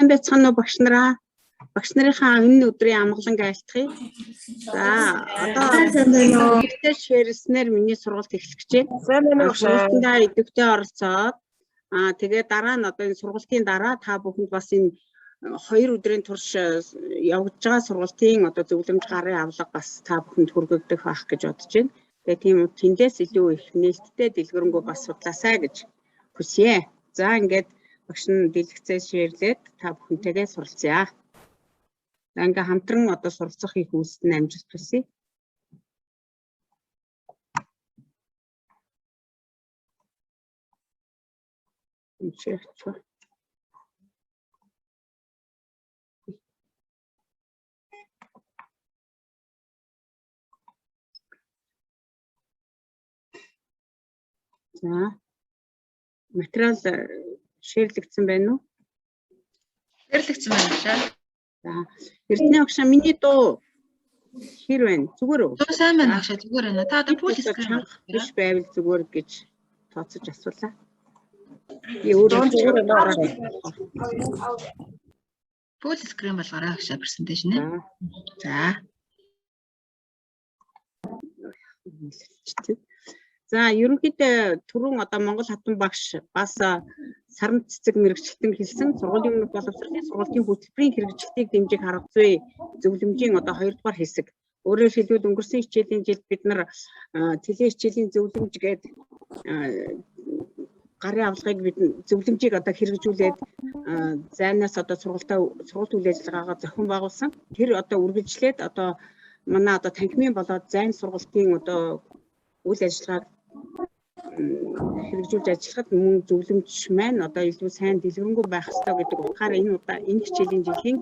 Сайн байцгаана уу багш нараа. Багш нарынхаа энэ өдрийн амгалан айлтгая. За одоо гэртээ шеэрлснээр миний сургалт эхлэх гэж байна. Сайн байна уу багш? Сургалтандаа идэвхтэй оролцоод тэгээд дараа нь одоо энэ сургалтын дараа та бүхэнд бас энэ 2 өдрийн турш явагдаж байгаа сургалтын одоо зөвлөмж гарын авлага бас та бүхэнд хүргэгдэх байх гэж бодож байна. Тэгээд тийм тэндээс илүү их нээлттэй дэлгэрэнгүй бас судлаасай гэж хүсье. За ингээд багш нь дэлгэцээ шеэрлээд та бүхэнтэйгээ суралцъя. За ингээ хамтран одоо суралцах их үүсэлт нь амжилт хүсье. За материал шеэрлэгдсэн байна уу? Шеэрлэгдсэн байна шээ. За Эрдэнэ багш миний дуу хэр байна? Зүгээр үү? Дуу сайн байна багш, зүгээр байна. Та одоо пул скрин биш байвал зүгээр гэж тооцож асуулаа. Би өөрөө зүгээр байна. Пул скрин болгоорой багш презентацийн нэ. За. За ерөнхийдөө түрүүн одоо Монгол хатан багш бас сарн цэцэг мэрэгчлэн хэлсэн сургуулийн өмнөх боловсролын сургуулийн хөтөлбөрийн хэрэгжилтийг дэмжих арга зүй зөвлөмжийн одоо 2 дугаар хэсэг. Өөрөөр хэлбэл өнгөрсөн хичээлийн жилд бид нар тэлээ хичээлийн зөвлөмж гэдэг гарын авлагыг бид зөвлөмжийг одоо хэрэгжүүлээд зайнаас одоо сургалт үйл ажиллагаагаа зохион байгуулсан. Тэр одоо үргэлжлээд одоо манай одоо танхимын болоод зайн сургалтын одоо үйл ажиллагааг хэрэгжүүлж ажиллахад мөн зөвлөмж маань одоо илүү сайн дэлгэрэнгүй байх ёстой гэдэг утгаар энэ хичээлийн жилийн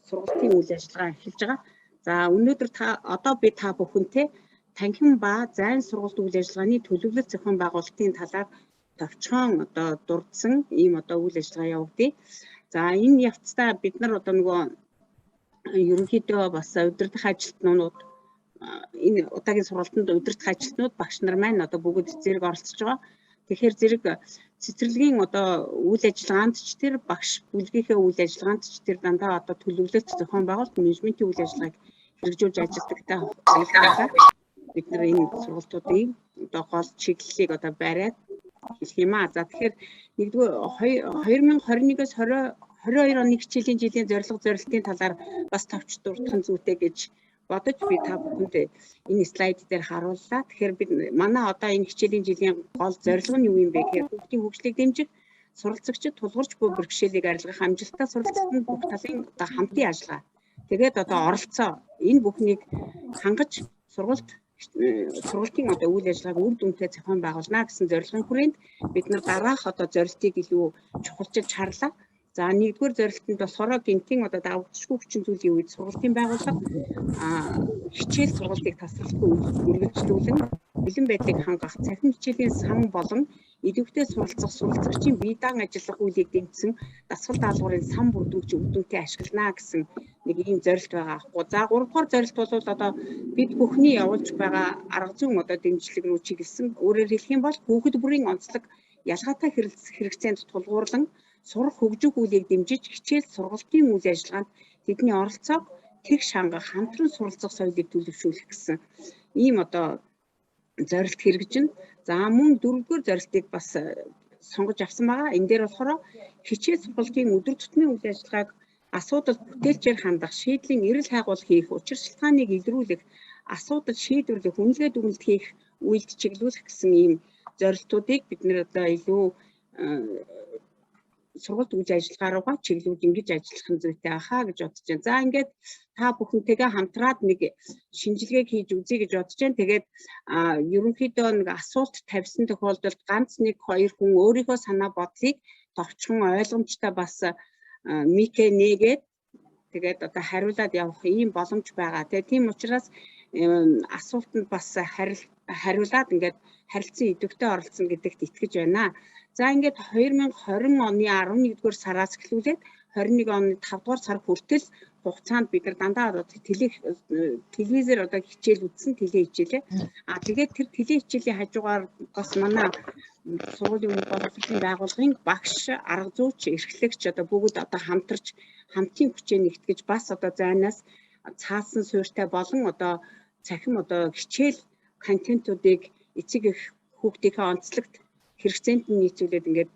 сургалтын үйл ажиллагаа эхэлж байгаа. За өнөөдөр одоо би та бүхэнтэй танхим ба зайн сургалт үйл ажиллагааны төлөвлөлт зохион байгуулалтын талаар товчхон одоо дурдсан ийм одоо үйл ажиллагаа явагдъя. За энэ явцдаа бид нар одоо нөгөө ерөнхийдөө бас удирдах ажилтнууд энэ удаагийн сургалтанд удирдах ажилтнууд багш нар маань одоо бүгд зэрэг оролцож байгаа. Тэгэхээр зэрэг цэцэрлэгийн одоо үйл ажиллагаанд ч тэр багш бүлгийнхээ үйл ажиллагаанд ч тэр дандаа одоо төлөвлөлт зохион байгуулалт менежментийн үйл ажиллагааг хэрэгжүүлж ажилладагтай байлаа. Бид нар энэ сургалтуудын одоо гол чиглэлийг одоо бариад хэлэх юм аа. За тэгэхээр 2021-с 2022 оны хичээлийн жилийн зорилтын талаар бас товч дурдах зүйтэй гэж бодож би та бүхэнд энэ слайд дээр харууллаа. Тэгэхээр бид манай одоо энэ хичээлийн жилийн гол зорилго нь юу юм бэ гэхээр хүүхдийн хөгжлийг дэмжих, суралцагчид тулгуурч буй бэрхшээлийг арилгах, амжилттай суралцсан бүх талын одоо хамтын ажиллагаа. Тэгээд одоо оролцоо энэ бүхнийг хангаж сургалтын одоо үйл ажиллагааг үр дүнтэй зохион байгуулна гэсэн зорилгын хүрээнд бид нар дараах одоо зорилтыг илүү чухалчилж харлаа. За нэгдүгээр зорилтод болохоор гинтийн одоо давагдчихгүй хүчин зүйлийн үед сургалтын байгууллага хичээл сургалтыг тасралтгүй үргэлжлүүлэн бэлэн байдлыг хангах, цахим хичээлийн сан болон идэвхтэй суралцах суралцагчийн бие даан ажиллах үйлийг дэмжсэн дасгал даалгаврын сан бүрдүүлж үр дүнтэй ашиглана гэсэн нэг ийм зорилт байгаа аахгүй. За 3 дугаар зорилт бол одоо бид бүхний явуулж байгаа арга зүйн одоо дэмжлэг рүү чиглэсэн. Өөрөөр хэлэх юм бол хүүхэд бүрийн онцлог ялгаатай хэрэгцээнд тулгуурлан сурах хөгжих үйлийг дэмжиж хичээл сургалтын үйл ажиллагаанд тэдний оролцоог тэгш хангах, хамтран суралцах соёлыг төлөвшүүлэх гэсэн ийм одоо зорилт хэрэгжинэ. За мөн 4-р зорилтыг бас сонгож авсан байгаа. Энэ дээр болохоор хичээл сургалтын өдөр тутмын үйл ажиллагааг асуудал бүтээлчээр хандах, шийдлийн эрэл хайгуул хийх, учир шалтгааныг илрүүлэх, асуудал шийдвэрлэх, үнэлгээ дүгнэлт хийх үйлд чиглүүлэх гэсэн ийм зорилтуудыг бид нэр одоо илүү сургалт үйл ажиллагаа руугаа чиглүүлж ингэж ажиллах нь зүйтэй байхаа гэж бодож байна. За ингээд та бүхэнтэйгээ хамтраад нэг шинжилгээг хийж үзье гэж бодож байна. Тэгээд ерөнхийдөө нэг асуулт тавьсан тохиолдолд ганц 1-2 хүн өөрийнхөө санаа бодлыг товчхон ойлгомжтой бас микэ нээгээд тэгээд одоо хариулаад явах ийм боломж байгаа. Тэгээд тийм учраас асуултанд бас хариулаад ингээд харилцан идэвхтэй оролцсон гэдэгт итгэж байна. За ингээд 2020 оны 11-р сараас эхлүүлээд 21 оны 5 дугаар сар хүртэл хугацаанд бид нар дандаа одоо телевизээр одоо хичээл үзсэн теле хичээлээ. Тэгээд тэр теле хичээлийн хажуугаар бас манай сургуулийн өмнөх боловсролын байгууллагын багш, арга зүйч, эрхлэгч одоо бүгд одоо хамтарч хамтын хүчээ нэгтгэж бас одоо зайнаас цаасан суурьтай болон одоо цахим одоо хичээл контентуудыг эцэг их хүүхдийнхээ онцлогт хэрэгцээнд нийцүүлээд ингээд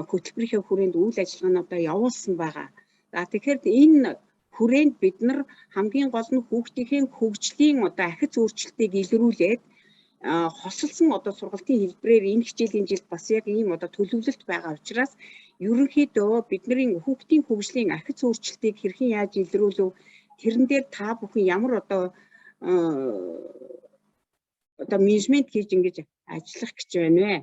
хөтөлбөрийнхээ хүрээнд үйл ажиллагааны одоо явуулсан байгаа. За тэгэхээр энэ хүрээнд бид нар хамгийн гол нь хүүхдийн хөгжлийн одоо ахиц өөрчлөлтийг илрүүлээд хосолсон одоо сургалтын хэлбэрээр энэ хичээлийн жилд бас яг ийм одоо төлөвлөлт байгаа учраас ерөнхийдөө бидний хүүхдийн хөгжлийн ахиц өөрчлөлтийг хэрхэн яаж илрүүлв, тэрэн дээр та бүхэн ямар одоо менежмент хийж ингэж ажиллах гэж байна вэ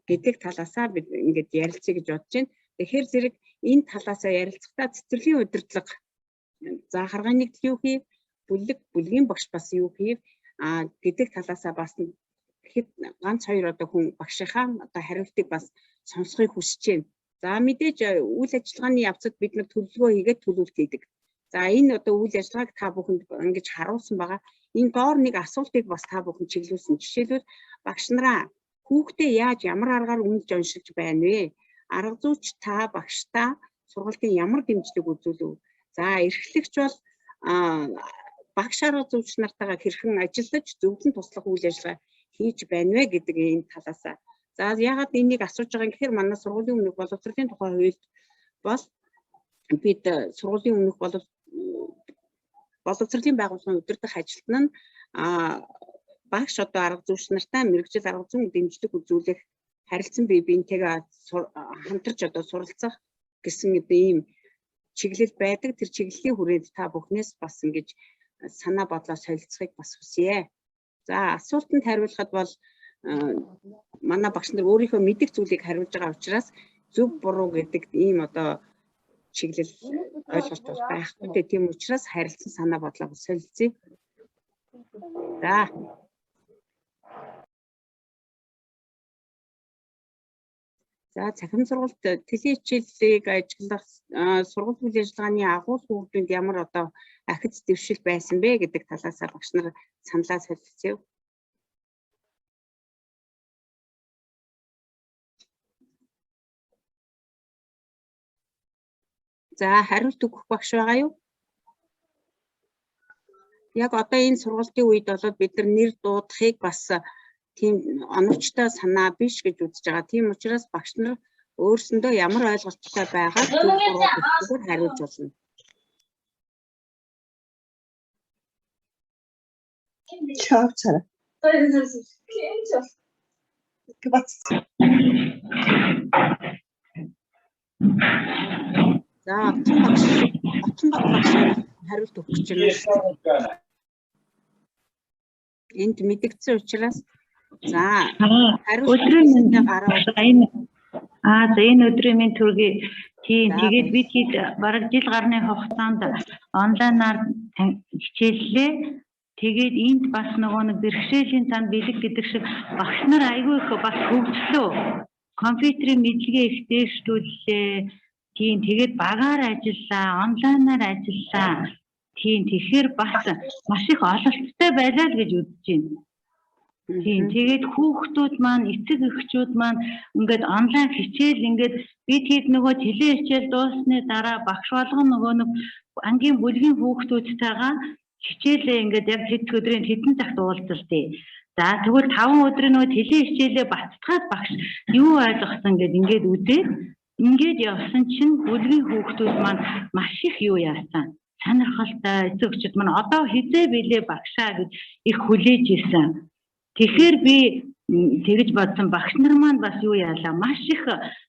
гэдэг талаасаа бид ингэж ярилцъя гэж бодож байна. Тэгэхээр зэрэг энэ талаасаа ярилцахдаа цэцэрлэгийн удирдлага за харгааны нэгдэл юу хийв, бүлгийн багш бас юу хийв гэдэг талаасаа бас тэгэхэд ганц хоёр одоо хүн багшийнхаа одоо хариултыг бас сонсохыг хүсэж байна. За мэдээж үйл ажиллагааны явцад бид нар төлөвлөгөө хийгээд төлөвлөлт хийдэг. За энэ одоо үйл ажиллагааг та бүхэнд ингэж харуулсан байгаа. Энэ доор нэг асуултыг бас та бүхэн чиглүүлсэн. Жишээлбэл багш нараа хүүхдээ яаж ямар аргаар үнэлж уншиж байна вэ? Арга зүйч та багштаа сургалтын ямар дэмжлэг үзүүлв? За эрхлэгч бол багш арга зүйч нартайгаа хэрхэн ажиллаж зөвлөн туслах үйл ажиллагаа хийж байна вэ гэдэг энэ талаасаа. За яагаад энийг асууж байгаа юм гэхээр манай сургуулийн өмнөх боловсролын тухай хуульд бол бид сургуулийн өмнөх боловсролын байгууллагын удирдах ажилтан нь багш одоо арга зүйч нартай мэргэжил арга зүйн дэмжлэг үзүүлэх харилцан бие биентэйгээ хамтарч одоо суралцах гэсэн ийм чиглэл байдаг. Тэр чиглэлийн хүрээнд та бүхнээс бас ингэж санаа бодлоо солилцохыг бас хүсье. За асуултанд хариулахад бол манай багш нар өөрийнхөө мэдих зүйлийг хариулж байгаа учраас зөв буруу гэдэг ийм одоо чиглэл ойлголт бол байхгүй. Тийм учраас харилцан санаа бодлоо солилцъя. За цахим сургалт теле хичээлийг ажиллах сургалт үйл ажиллагааны агуул хүүхдүүд ямар одоо ахиц дэвшил байсан бэ гэдэг талаасаа багш нар саналаа солилцъя. За хариулт өгөх багш байгаа юу? Яг одоо энэ сургалтын үед болоод бид нар нэр дуудахыг бас тийм оновчтой санаа биш гэж үзэж байгаа. Тийм учраас багш нар өөрсөндөө ямар ойлголттой байгаа зөвхөн хариулж болно. Чав цара. За отон багш хариулт өгөх гэж байна. Энд мэдгдсэн учраас за өдрийн энэ өдрийн минь төргий тийм тэгээд бид бараг жил гарны хугацаанд онлайнаар хичээллээ. Тэгээд энд бас нөгөө нэг бэрхшээлийн цаанд бэлэг гэдэг шиг багш нар айгүй их бас хөгжлөө. Компьютерийн мэдлэгээ их дээшлүүллээ. Тийм тэгээд багаар ажиллаа, онлайнаар ажиллаа. Тийм тэгэхээр бас маш их ололттой байлаа л гэж үзэж байна. Тийм тэгээд хүүхдүүд маань эцэг эхчүүд маань ингээд онлайн хичээл ингээд бид хэд нөгөө теле хичээл дуусны дараа багш болгон нөгөө нэг ангийн бүлгийн хүүхдүүдтэйгээ хичээлээ ингээд яг хэд өдрийн хэдэн цагт уулзалтыг. За тэгвэл 5 өдрийн нөгөө теле хичээлээ бацтгаад багш юу ойлгосон ингээд үзээд ингээд явсан чинь бүлгийн хүүхдүүд маань маш их юу яасан. Сонирхолтой эцэг эхчүүд маань одоо хизээ билээ багшаа гэж их хүлээж ирсэн. Тэгэхээр би тэгж бодсон багш нар маань бас юу яалаа маш их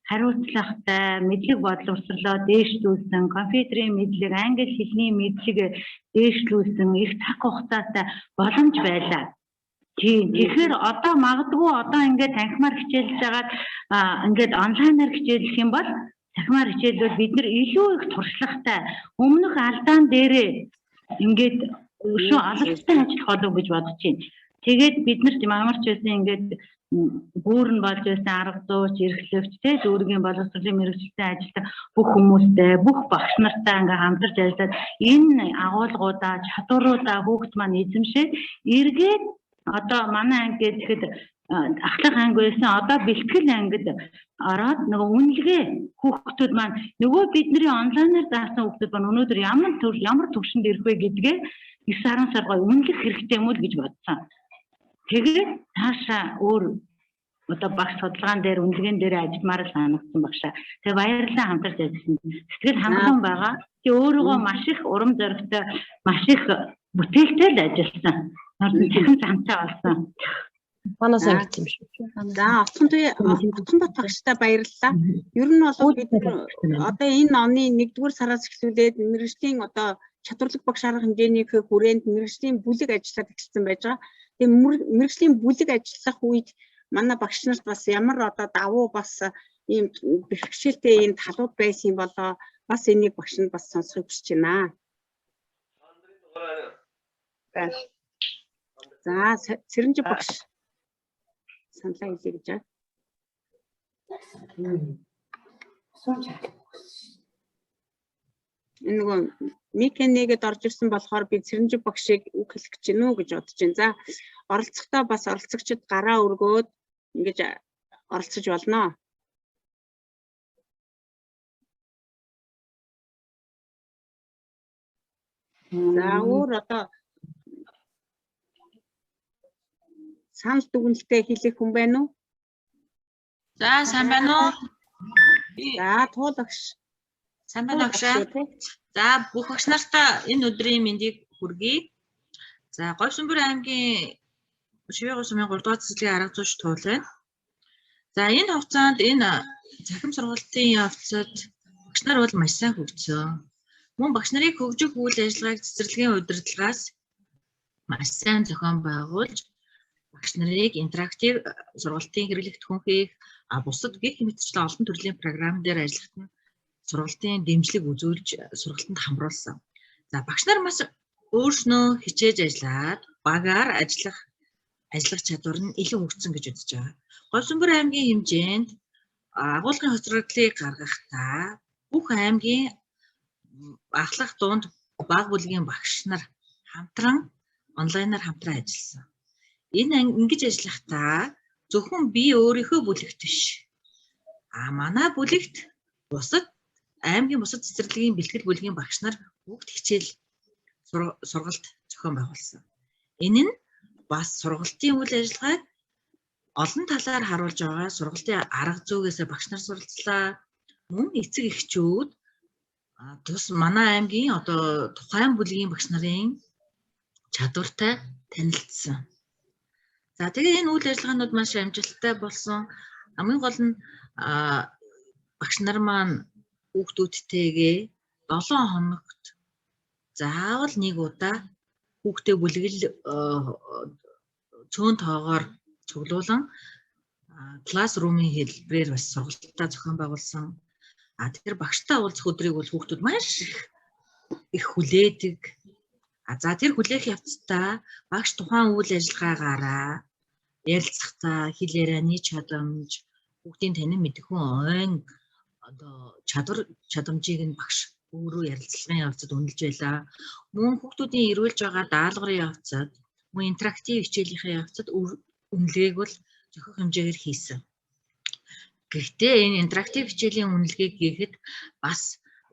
хариуцлагатай мэдлэг бодлогослоо дээшлүүлсэн, компьютерийн мэдлэг, англи хэлний мэдлэг дээшлүүлсэн их цаг хугацаатай боломж байлаа. Тийм тэгэхээр одоо магадгүй одоо ингээд танхимаар хичээлж байгаад ингээд онлайнаар хичээлэх юм бол танхимаар хичээлбэл бид нар илүү их туршлагатай өмнөх алдаан дээрээ ингээд өшөө алгастай ажиллах болов гэж бодож байна. Тэгээд бид нарт ямар ч байсан ингээд бүр нь болж байсан арга зууч, эрхлэгч, дүүргийн боловсролын мэргэжилтийн ажилтар бүх хүмүүстэй, бүх багш нартай ингээ хамтарч ажиллаад энэ агуулгуудаа, чадваруудаа хүүхд маань эзэмшээд эргээд одоо манай анги гэхэд ахлах анги байсан одоо бэлтгэл ангид ороод нөгөө үнэлгээ хүүхдүүд маань нөгөө бидний онлайнаар заасан хүүхдүүд маань өнөөдөр ямар төвшөнд ирэх вэ гэдгээ 9 10 сар гой үнэлэх хэрэгтэй юм уу гэж бодсон. Тэгээд цаашаа өөр одоо багш судалгаан дээр үнэлгээнд дээр ажилламаар санагдсан багшаа. Тэгээ баярлалаа хамтарч ажилласан. Сэтгэл хангалуун байгаа. Тэг өөрөөгөө маш их урам зоригтой, маш их бүтээлтэй л ажилласан. Цахим цамцаа болсон. Манаас ангид юм шүү. За Отгонбат багштай баярлалаа. Ер нь бол бид одоо энэ оны 1-р сараас эхлүүлээд мэргэжлийн одоо чадварлаг багш арга хэмжээний хүрээнд мэргэжлийн бүлэг ажиллаад эхэлсэн байж байгаа. Тэгээ мэргэжлийн бүлэг ажиллах үед манай багш нарт бас ямар одоо давуу бас ийм бэрхшээлтэй ийм талууд байсан болоо бас энийг багш нь бас сонсохыг хүсэж байна. За Цэрэнжи багш саналаа хэлье гэж байна. Энэ нөгөө микэнэгэд орж ирсэн болохоор би Цэрэнжи багшийг үг хэлэх гэж гинүү гэж бодож байна. За оролцохдоо бас оролцогчид гараа өргөөд ингэж оролцож болно. За өөр одоо санал дүгнэлтээ хэлэх хүн байна уу? За сайн байна уу? За Туул багш. Сайн байна агшаа. За бүх багш нартаа энэ өдрийн мэндийг хүргэе. За Говьсөнбөр аймгийн Шивээгөө сумын 3 дугаар цэцлэгийн арга зүйч Туул байна. За энэ хугацаанд энэ цахим сургалтын явцад багш нар бол маш сайн хөгжсөн. Мөн багш нарыг хөгжих үйл ажиллагааг цэцэрлэгийн удирдлагаас маш сайн зохион байгуулж багш нарыг интерактив сургалтын хэрэглэгт хүнхийх, бусад гих мэтчлэн олон төрлийн програм дээр ажиллахад нь сургалтын дэмжлэг үзүүлж сургалтанд хамруулсан. За багш нар маш өөрснөө хичээж ажиллаад багаар ажиллах чадвар нь илүү хөгжсөн гэж үзэж байгаа. Говьсөнбөр аймгийн хэмжээнд агуулгын хоцрогдлыг гаргахдаа бүх аймгийн ахлах дунд баг бүлгийн багш нар хамтран онлайнаар хамтран ажилласан. Энэ ингэж ажиллахдаа зөвхөн би өөрийнхөө бүлэгт биш. Манай бүлэгт бусад аймгийн бусад цэцэрлэгийн бэлтгэл бүлгийн багш нар бүгд хичээл сургалт зохион байгуулсан. Энэ нь бас сургалтын үйл ажиллагааг олон талаар харуулж байгаа. Сургалтын арга зүйгээс багш нар суралцлаа. Мөн эцэг эхчүүд тус манай аймгийн одоо тухайн бүлгийн багш нарын чадвартай танилцсан. За тэгээ энэ үйл ажиллагаанууд маш амжилттай болсон. Хамгийн гол нь багш нар маань хүүхдүүдтэйгээ 7 хоногт заавал нэг удаа хүүхдээ бүлгэл цөөн тоогоор цуглуулan классрумын хэлбэрээр бас сургалтаа зохион байгуулсан. Тэр багштай уулзах өдрийг бол хүүхдүүд маш их хүлээдэг. За тэр хүлээх явцдаа багш тухайн үйл ажиллагаагаараа ярилцахдаа хэл ярианы чадамж, хүүхдийн танин мэдхүн ойн одоо чадамжийг нь багш өөрөө ярилцлагын явцад үнэлж байлаа. Мөн хүүхдүүдийн ирүүлж байгаа даалгаврын явцад, мөн интерактив хичээлийнхээ явцад үнэлгээг бол зохих хэмжээгээр хийсэн. Гэхдээ энэ интерактив хичээлийн үнэлгээг хийхэд бас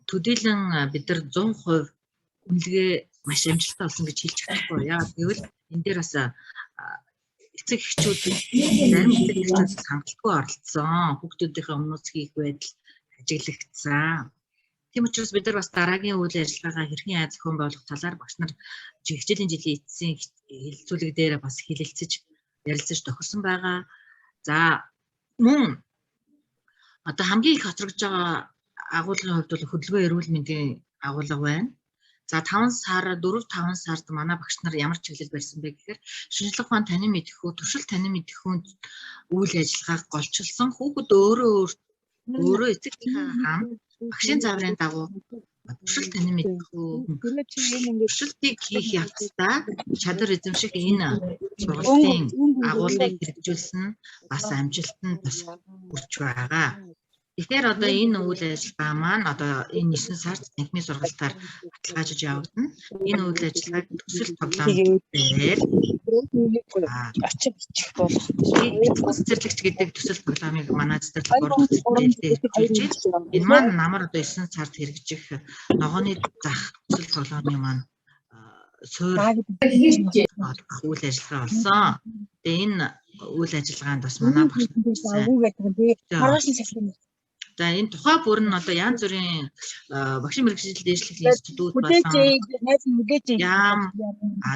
төдийлөн бид нар 100% үнэлгээ маш амжилттай болсон гэж хэлж чадахгүй. Яагаад гэвэл энэ дээр бас эцэг эхчүүд зарим эцэг эхчүүд хангалтгүй оролцсон. Хүүхдүүдийнхээ өмнөөс хийх байдал ажиглагдсан. Тийм учраас бид нар бас дараагийн үйл ажиллагаагаа хэрхэн зохион байгуулах талаар багш нар хичээлийн жилийн эцсийн хэлэлцүүлэг дээр бас хэлэлцэж ярилцаж тохирсон байгаа. За мөн одоо хамгийн их хоцрогдож байгаа агуулгын хувьд бол хөдөлгөөн эрүүл мэндийн агуулга байна. За 4-5 сард манай багш нар ямар чиглэл барьсан бэ гэхээр шинжлэх ухааны танин мэдхүү, туршилт танин мэдхүүн үйл ажиллагааг голчилсон. Хүүхэд өөрөө эцэгийнхээ хамт багшийн зааврын дагуу туршилт тань мэдгүй. Туршилтыг хийх явцдаа чадвар эзэмших энэ сургалтын агуулгыг хэрэгжүүлсэн бас амжилтанд бас хүрч байгаа. Тэгэхээр одоо энэ үйл ажиллагаа маань одоо энэ 9 сард танхимын сургалтаар баталгаажиж явагдана. Энэ үйл ажиллагааг төсөл тоглоом дээр очих болох. цэцэрлэгч гэдэг төсөл тоглоомыг манай цэцэрлэг хэлж энэ маань намар одоо 9 сард хэрэгжих ногооны зах төсөл тоглоомын маань суурь үйл ажиллагаа болсон. Тэгээ энэ үйл ажиллагаанд бас манай багш за энэ тухай бүр нь одоо янз бүрийн багшийн мэргэжил дэвшлэлийн институт болсон.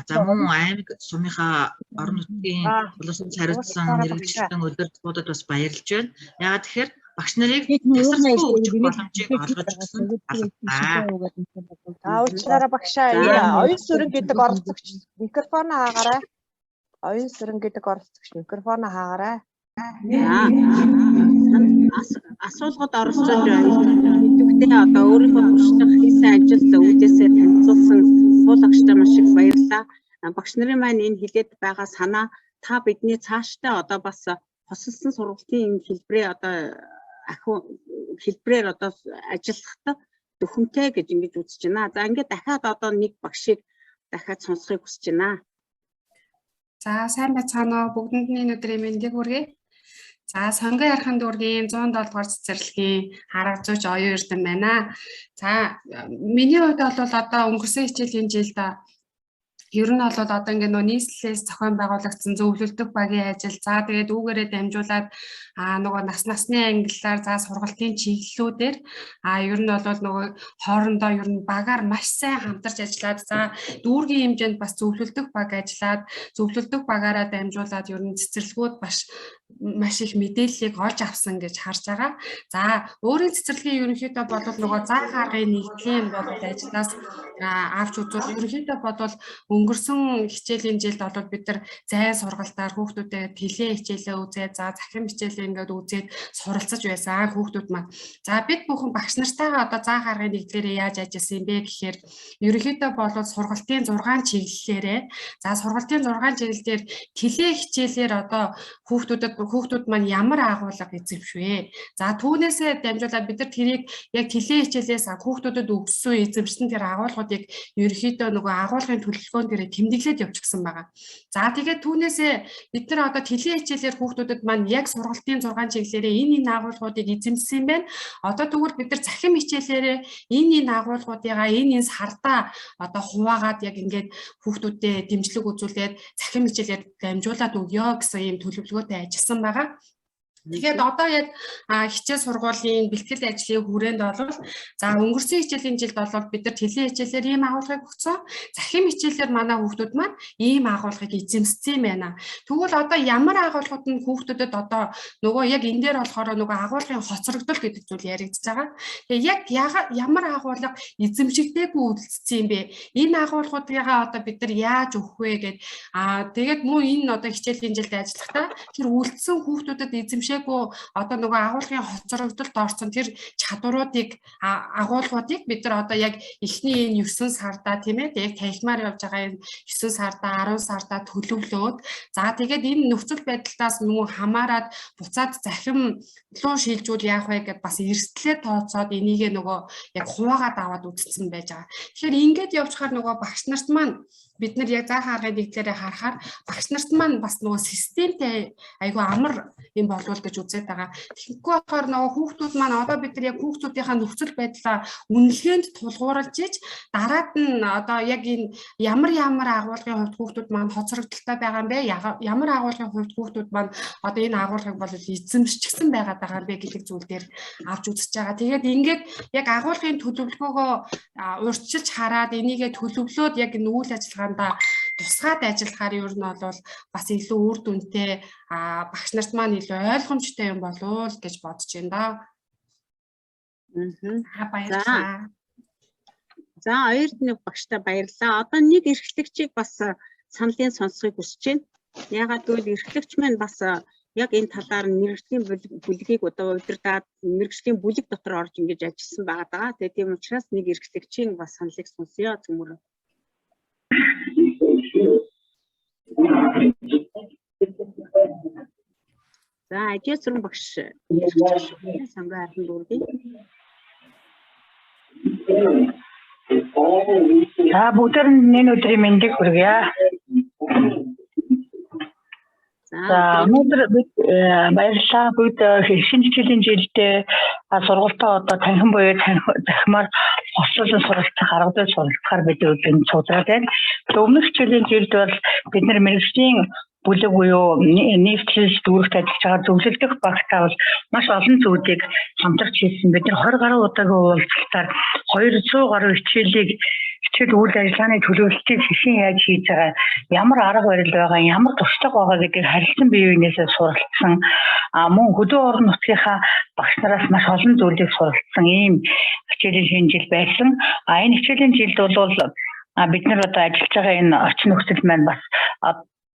За мөн аймаг сумынхаа орон нутгийн улсын хариуцсан мэргэжилтэн удирдлагуудад бас баярлж байна. Яагаад тэгэхээр багш нарыг тасархуу өгөх боломжийг олгож өгсөн албаа. Уучлаарай багшаа. Оюун сүрэн гэдэг оролцогч микрофон хаагаарай. Оюун сүрэн гэдэг оролцогч микрофон хаагаарай. Асуулгад оролцож идэвхтэй одоо өөрийнхөө туршлага хийсэн ажил үүдээсээ танилцуулсан суулагчтай маш их баярлалаа. Багш нарын маань энэ хилээд байгаа санаа та бидний цаашдаа одоо бас хосолсон сургалтын энэ хэлбэрээ одоо хэлбэрээр одоо ажиллахдаа зөвхөнтэй гэж ингэж үзэж байна. За ингээд дахиад одоо нэг багшийг дахиад сонсохыг хүсэж байна. За сайн байцгаана уу, бүгдэнд нь энэ өдрийн мэндийг хүргэе. За сонгон ярхан дүүргийн 107 дугаар цэцэрлэгийн арга зүйч оюун эрдэм байна. За миний хувьд бол одоо өнгөрсөн хичээлийн жилд ер нь бол одоо ингээд нөө нийслэлээс зохион байгуулагдсан зөвлөлдөх багийн ажил. За тэгээд үүгээрээ дамжуулаад нөгөө насны ангиллаар за сургалтын чиглэлүүдээр ер нь бол нөгөө хоорондоо ер нь багаар маш сайн хамтарч ажиллаад за дүүргийн хэмжээнд бас зөвлөлдөх баг ажиллаад зөвлөлдөх багаараа дамжуулаад ер нь цэцэрлэгүүд маш их мэдээллийг олж авсан гэж харж байгаа. За өөрийн цэцэрлэгийн ерөнхийдөө бол нөгөө заа гаргын нэгдлийн бол ажлаас авч үзвэл ерөнхийдөө бол өнгөрсөн хичээлийн жилд бол бид нар зайн сургалтаар хүүхдүүдэд теле хичээлээ үзээд за захин хичээлээ ингээд үзээд суралцаж байсан хүүхдүүд маань. За бид бүхэн багш нартайгаа одоо заа гаргын нэгдлэрээ яаж ажилласан юм бэ гэхээр ерөнхийдөө бол сургалтын 6 чиглэлээрээ за сургалтын 6 чиглэлээр теле хичээлээр одоо хүүхдүүд маань ямар агуулга эзэмшвэ. За түүнээсээ дамжуулаад бид нар тэрийг яг теле хичээлээс хүүхдүүдэд өгсөн эзэмшсэн тэр агуулгуудыг ерөнхийдөө нөгөө агуулгын төлөвлөгөөнд дээрээ тэмдэглээд явчихсан байгаа. За тэгээд түүнээсээ бид нар одоо теле хичээлээр хүүхдүүдэд маань яг сургалтын 6 чиглэлээрээ энэ агуулгуудыг эзэмшсэн юм байна. Одоо тэгвэл бид нар захим хичээлээрээ энэ агуулгуудыгаа энэ сардаа одоо хуваагаад яг ингээд хүүхдүүдэд дэмжлэг үзүүлээд захим хичээлээр дамжуулаад өгөө гэсэн ийм төлөвлөгөөтэй ажилласан байгаа. Тэгээд одоо яг хичээл сургуулийн бэлтгэл ажлын хүрээнд бол за өнгөрсөн хичээлийн жилд бол бид нар теле хичээлээр ийм агуулгыг өгсөн. Захим хичээлээр манай хүүхдүүд маань ийм агуулгыг эзэмссэн юм байна. Тэгвэл одоо ямар агуулгууд нь хүүхдүүдэд одоо нөгөө яг энэ дээр болохоор нөгөө агуулгын хоцрогдол гэдэг зүйл яригдж байгаа. Тэгээд яг ямар агуулга эзэмшигдээгүй үлдсэн юм бэ? Энэ агуулгуудыгаа одоо бид нар яаж өгөх вэ гэд тэгээд мөн энэ одоо хичээлийн жилд ажиллахдаа тэр үлдсэн хүүхдүүдэд эзэмшээгүй одоо нөгөө агуулгын хоцрогдолд орсон тэр чадваруудыг агуулгуудыг бид нар одоо яг эхний энэ 9 сардаа тийм ээ яг танхимаар явж байгаа энэ 9 сардаа 10 сардаа төлөвлөөд за тэгээд энэ нөхцөл байдлаас нөгөө хамаарад буцаад захим руу шилжүүл яах вэ гэдээ бас эрсдлээ тооцоод энийгээ нөгөө яг хуваагаад аваад үзсэн байж байгаа. Тэгэхээр ингэж явжхаар нөгөө багш нарт маань бид нар яг заа гаргын нэгдлээрээ харахаар багш нарт маань бас нөгөө системтэй айгүй амар юм болов гэж үзээд байгаа. Тэгэхгүй болохоор нөгөө хүүхдүүд маань одоо бид нар яг хүүхдүүдийнхаа нөхцөл байдлаа үнэлгээнд тулгуурлаж иж дараад нь одоо яг энэ ямар агуулгын хувьд хүүхдүүд маань хоцрогдолтой байгаа юм бэ? Ямар агуулгын хувьд хүүхдүүд маань одоо энэ агуулгыг бол эзэмшчихсэн байгаа юм бэ гэдэг зүйл дээр авч үзэж байгаа. Тэгээд ингээд яг агуулгын төлөвлөгөөгөө урьдчилж хараад энийгээ төлөвлөөд яг энэ үйл ажиллагаанд тусгаад ажиллахаар ер нь бол бас илүү үр дүнтэй багш нарт маань илүү ойлгомжтой юм болов гэж бодож байна да. Баярлалаа. За хоёрт багштай баярлалаа. Одоо нэг эрхлэгчийг бас саналын сонсхийг хүсэж байна. Ягаад гэвэл эрхлэгч маань бас яг энэ талаар мэрэгжлийн бүлгийг одоо удирдаад мэрэгжлийн бүлэг дотор орж ингэж ажилласан байгаа. Тэгээд тийм учраас нэг эрхлэгчийн бас саналыг сонсъё Цөмөр. За ажил багш сонгоо харсан дүүргий. За бүгдээр нэг өдрийн мэндийг хүргье. За өнөөдөр бид баярлалаа. Бүгд шинэ хичээлийн жилдээ сургалтаа одоо танхим буюу захимаар хослолон сургалтын арга зүй сургалтаар бид өдрөнд судраад байна. Өмнөх хичээлийн жилд бол бид нар мэрэгжлийн бүлэг буюу нийслэл дүүрэгт ажиллаж байгаа зөвлөлдөх багтаа бол маш олон зүйлийг хамтарч хийсэн. Бид нар 20 гаруй удаагийн уулзалтаар 200 гаруй хичээл үйл ажиллагааны төлөвлөлтийг хэрхэн яаж хийж байгаа, ямар арга барил байгаа, ямар туршлага байгаа гэдгийг харилцан бие биенээсээ суралцсан. Мөн хөдөө орон нутгийнхаа багш нараас маш олон зүйлийг суралцсан ийм хичээлийн шинэ жил байсан. Энэ хичээлийн жилд бол бид нар одоо ажиллаж байгаа энэ орчин нөхцөл маань бас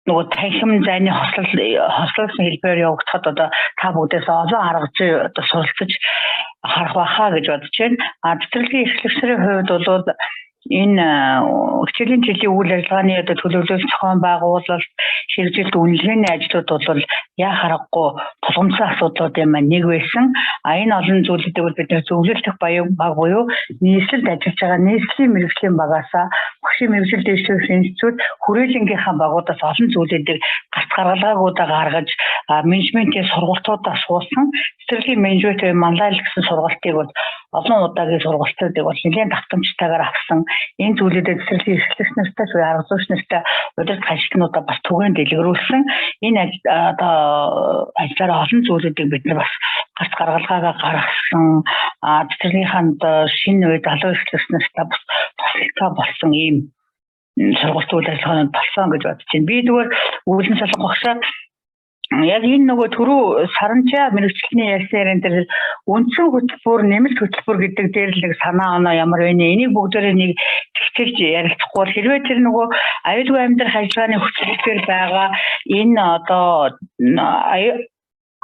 нөгөө танхим зайны хослолсон хэлбэрээр явагдахад одоо та бүгдээс олон арга зүй одоо суралцаж харах байхаа гэж бодож байна. Цэцэрлэгийн эрхлэгчдийн хувьд бол энэ хичээлийн жилийн үйл ажиллагааны одоо төлөвлөлт зохион байгуулалт, шилжилт үнэлгээний ажлууд бол яа харахгүй тулгымсан асуудлуудын маань нэг байсан. Энэ олон зүйлүүдийг бид нэр зөвлөлдөх баг буюу нийслэлд ажиллаж байгаа нийслэлийн мэргэжлийн багаасаа багшийн мэргэжил дэвшүүлэх институт хүрээлэнгийнхаа багуудаас олон зүйлүүдийг гарт гаргалгаагуудаа гаргаж менежментийн сургалтуудаа суулсан. Цэцэрлэгийн менежмент манлайл гэсэн сургалтыг бол олон удаагийн сургалтуудыг бол нэлээд давтамжтайгаар авсан. Энэ зүйлүүдэд цэцэрлэгийн эрхлэгч нартай буюу арга зүйч нартай удирдах ажилтнуудаа бас түгээн дэлгэрүүлсэн. Энэ одоо ажлаараа олон зүйлүүдийг бид нар бас гарт гаргалгаагаа гаргасан. Цэцэрлэгийнхаа шинэ үед алуу эрхлэгч нартай бас тусалцаа болсон ийм сургалт үйл ажиллагаанд болсон гэж бодож байна. Би зүгээр үүлэн салан багшаа яг энэ нөгөө түрүү саранчаа мэрэгчлэний ярьсан дээр үндсэн хөтөлбөр, нэмэлт хөтөлбөр гэдэг дээр л нэг санаа оноо ямар вэ? Энийг бүгдээрээ нэг тэгчилж ярилцахгүй бол хэрвээ тэр нөгөө аюулгүй амьдрах ажиллагааны хөтөлбөр байгаа энэ одоо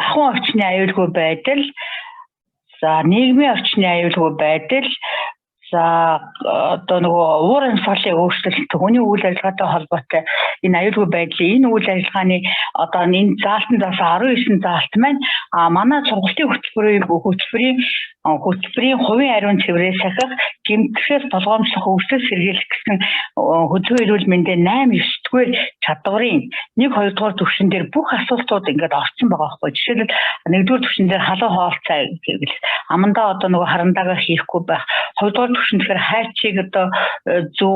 ахуйн орчны аюулгүй байдал, за нийгмийн орчны аюулгүй байдал, за одоо нөгөө уур амьсгалын өөрчлөлт, хүний үйл ажиллагаатай холбоотой энэ аюулгүй байдлын энэ үйл ажиллагааны одоо энэ заалтандаас 19 заалт маань манай сургалтын хөтөлбөрийн хувийн ариун цэврээ сахих, гэмтгээс толгоомжлох, өвчлөс сэргийлэх гэсэн хөдөлгөөн эрүүл мэндийн 8-9-р чадварын 1-2 дугаар түвшин дээр бүх асуултууд ингээд орсон байгаа байхгүй. Жишээлбэл 1-р түвшин дээр халуун хоолцоо гэвэл амандаа одоо нөгөө харандаагаа хийхгүй байх, 2-р түвшин тэгэхээр хайчийг одоо зөв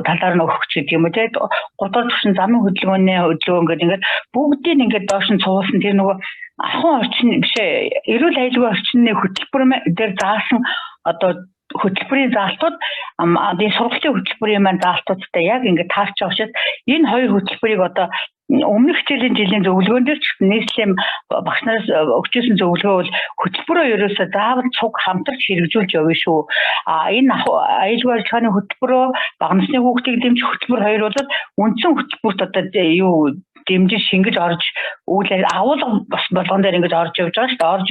талаар нь өгөх гэдэг юм уу те, 3-р түвшин замын хөдөлгөөн гэдэг ингээд бүгдийг ингээд доош нь цуулсан. Тэр нөгөө ахуйн орчин биш эрүүл аюулгүй орчны хөтөлбөр дээр заасан одоо хөтөлбөрийн заалтууд энэ сургалтын хөтөлбөрийн маань заалтуудтай яг ингээд таарч байгаа учраас энэ хоёр хөтөлбөрийг одоо өмнөх жилийн зөвлөгөөн дээр ч нийслэлийн багш нараас өгчсэн зөвлөгөө бол хөтөлбөрөө ерөөсөө заавал цуг хамтарч хэрэгжүүлж явна шүү. Энэ аюулгүй ажиллагааны хөтөлбөрөө бага насны хүүхдийг дэмжих хөтөлбөр хоёр бол үндсэн хөтөлбөрт одоо юу дэмжиж шингэж орж үйл агуулга бас болгон дээр ингэж орж явж байгаа шүү дээ. Орж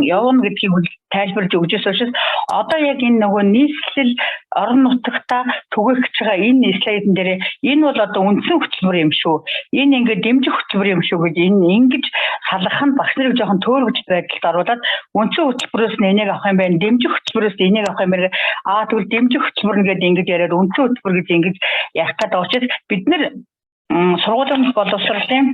явна гэдгийг тайлбарлаж өгчээс учраас одоо яг энэ нөгөө нийслэл орон нутагта түгээх гэж байгаа энэ слайдн дээр энэ бол одоо үндсэн хөтөлбөр юм шүү. Энэ ингээд дэмжих хөтөлбөр юм шүү гэж энэ ингэж салгах нь багш нарыг жоохон төөрөгч байдалд оруулаад үндсэн хөтөлбөрөөс нь энийг авах юм байна, дэмжих хөтөлбөрөөс энийг авах юм байна. Тэгвэл дэмжих хөтөлбөр нэгэд ингэж яриад үндсэн хөтөлбөр гэж ингэж ярих гэдэг учраас бид нэр сургуулийн боловсролын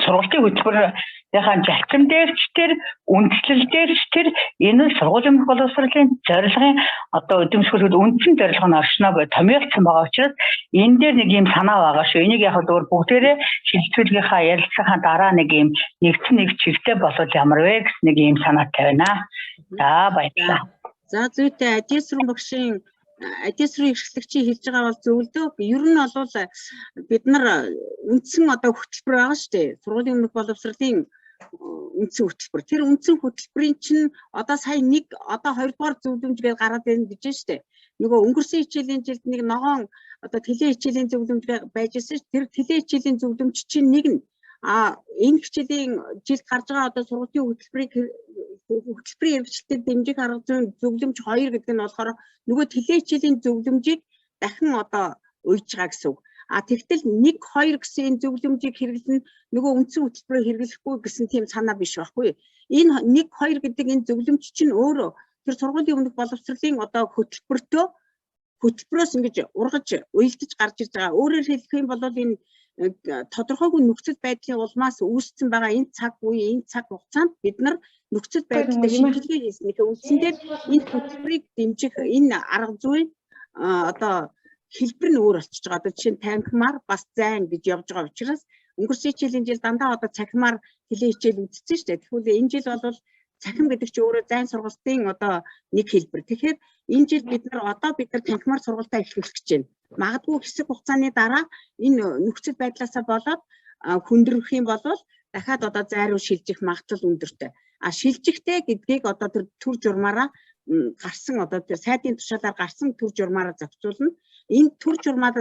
сургалтын хөтөлбөрийнхаа зарчим дээрч тэр үндслэл дээрч тэр энэ сургуулийн боловсролын зорилгын одоо эзэмшүүлэхэд үндсэн зорилго нь оршно гэж томьёолцсон байгаа учраас энэ дээр нэг юм санаа байгаа шүү. Энийг яг зөвхөн бүгдээрээ шилжүүлгийнхаа ярилцлагын дараа нэг юм нэг чигтэй болоод ямар вэ гэсэн нэг юм санаа тавина. За баярлалаа. За зүйтэй ажил багшийн ажил эрхлэгчийн хэлж байгаа бол зөвлөдөө. Ер нь бол бид нар үндсэн одоо хөтөлбөр байгаа шүү дээ. Сургуулийн өмнөх боловсролын үндсэн хөтөлбөр. Тэр үндсэн хөтөлбөрийн чинь одоо сая нэг одоо 2 дугаар зөвлөмж гэж гараад байна гэж байна шүү дээ. Нөгөө өнгөрсөн хичээлийн жилд нэг ногоон одоо тэлээ хичээлийн зөвлөмж байж байсан шүү. Тэр тэлээ хичээлийн зөвлөмж чинь нэг нь Энэ хичээлийн жилд гарч байгаа одоо сургуулийн хөтөлбөрийн эрхчлэлтэд дэмжих арга зүйн зөвлөмж 2 гэдэг нь болохоор нөгөө теле хичээлийн зөвлөмжийг дахин одоо уйж байгаа гэсэн үг. Тэгтэл 1 2 гэсэн энэ зөвлөмжийг хэрэглэн нөгөө үндсэн хөтөлбөрөөр хэрэглэхгүй гэсэн тийм санаа биш байхгүй. Энэ 1 2 гэдэг энэ зөвлөмж чинь өөрөө тэр сургуулийн өмнөх боловсролын одоо хөтөлбөрөөс ингэж ургаж уялдаж гарч ирж байгаа. Өөрөөр хэлэх юм бол энэ тодорхойгүй нөхцөл байдлын улмаас үүссэн байгаа энэ цаг үе, энэ цаг хугацаанд бид нар нөхцөл байдлаа шинжилгээ хийсэн. Тэгэхээр үндсэндээ энэ хөтөлбөрийг дэмжих энэ арга зүй одоо хэлбэр нь өөр болчихж байгаа. Одоо жишээ нь танхимаар бас зайн гэж явж байгаа учраас өнгөрсөн хичээлийн жил дандаа одоо цахимаар теле хичээл үзсэн шүү дээ. Тэгвэл энэ жил бол цахим гэдэг чинь өөрөө зайн сургалтын одоо нэг хэлбэр. Тэгэхээр энэ жил бид нар танхимаар сургалтаа эхлүүлэх гэж байна. Магадгүй хэсэг хугацааны дараа энэ нөхцөл байдлаасаа болоод хүндрэх юм бол дахиад одоо зай руу шилжих магадлал өндөртэй. Шилжихтэй гэдгийг одоо тэр төр журмаараа гарсан одоо тэр сайдын тушаалаар гарсан төр журмаараа зохицуулна. Энэ төр журмаа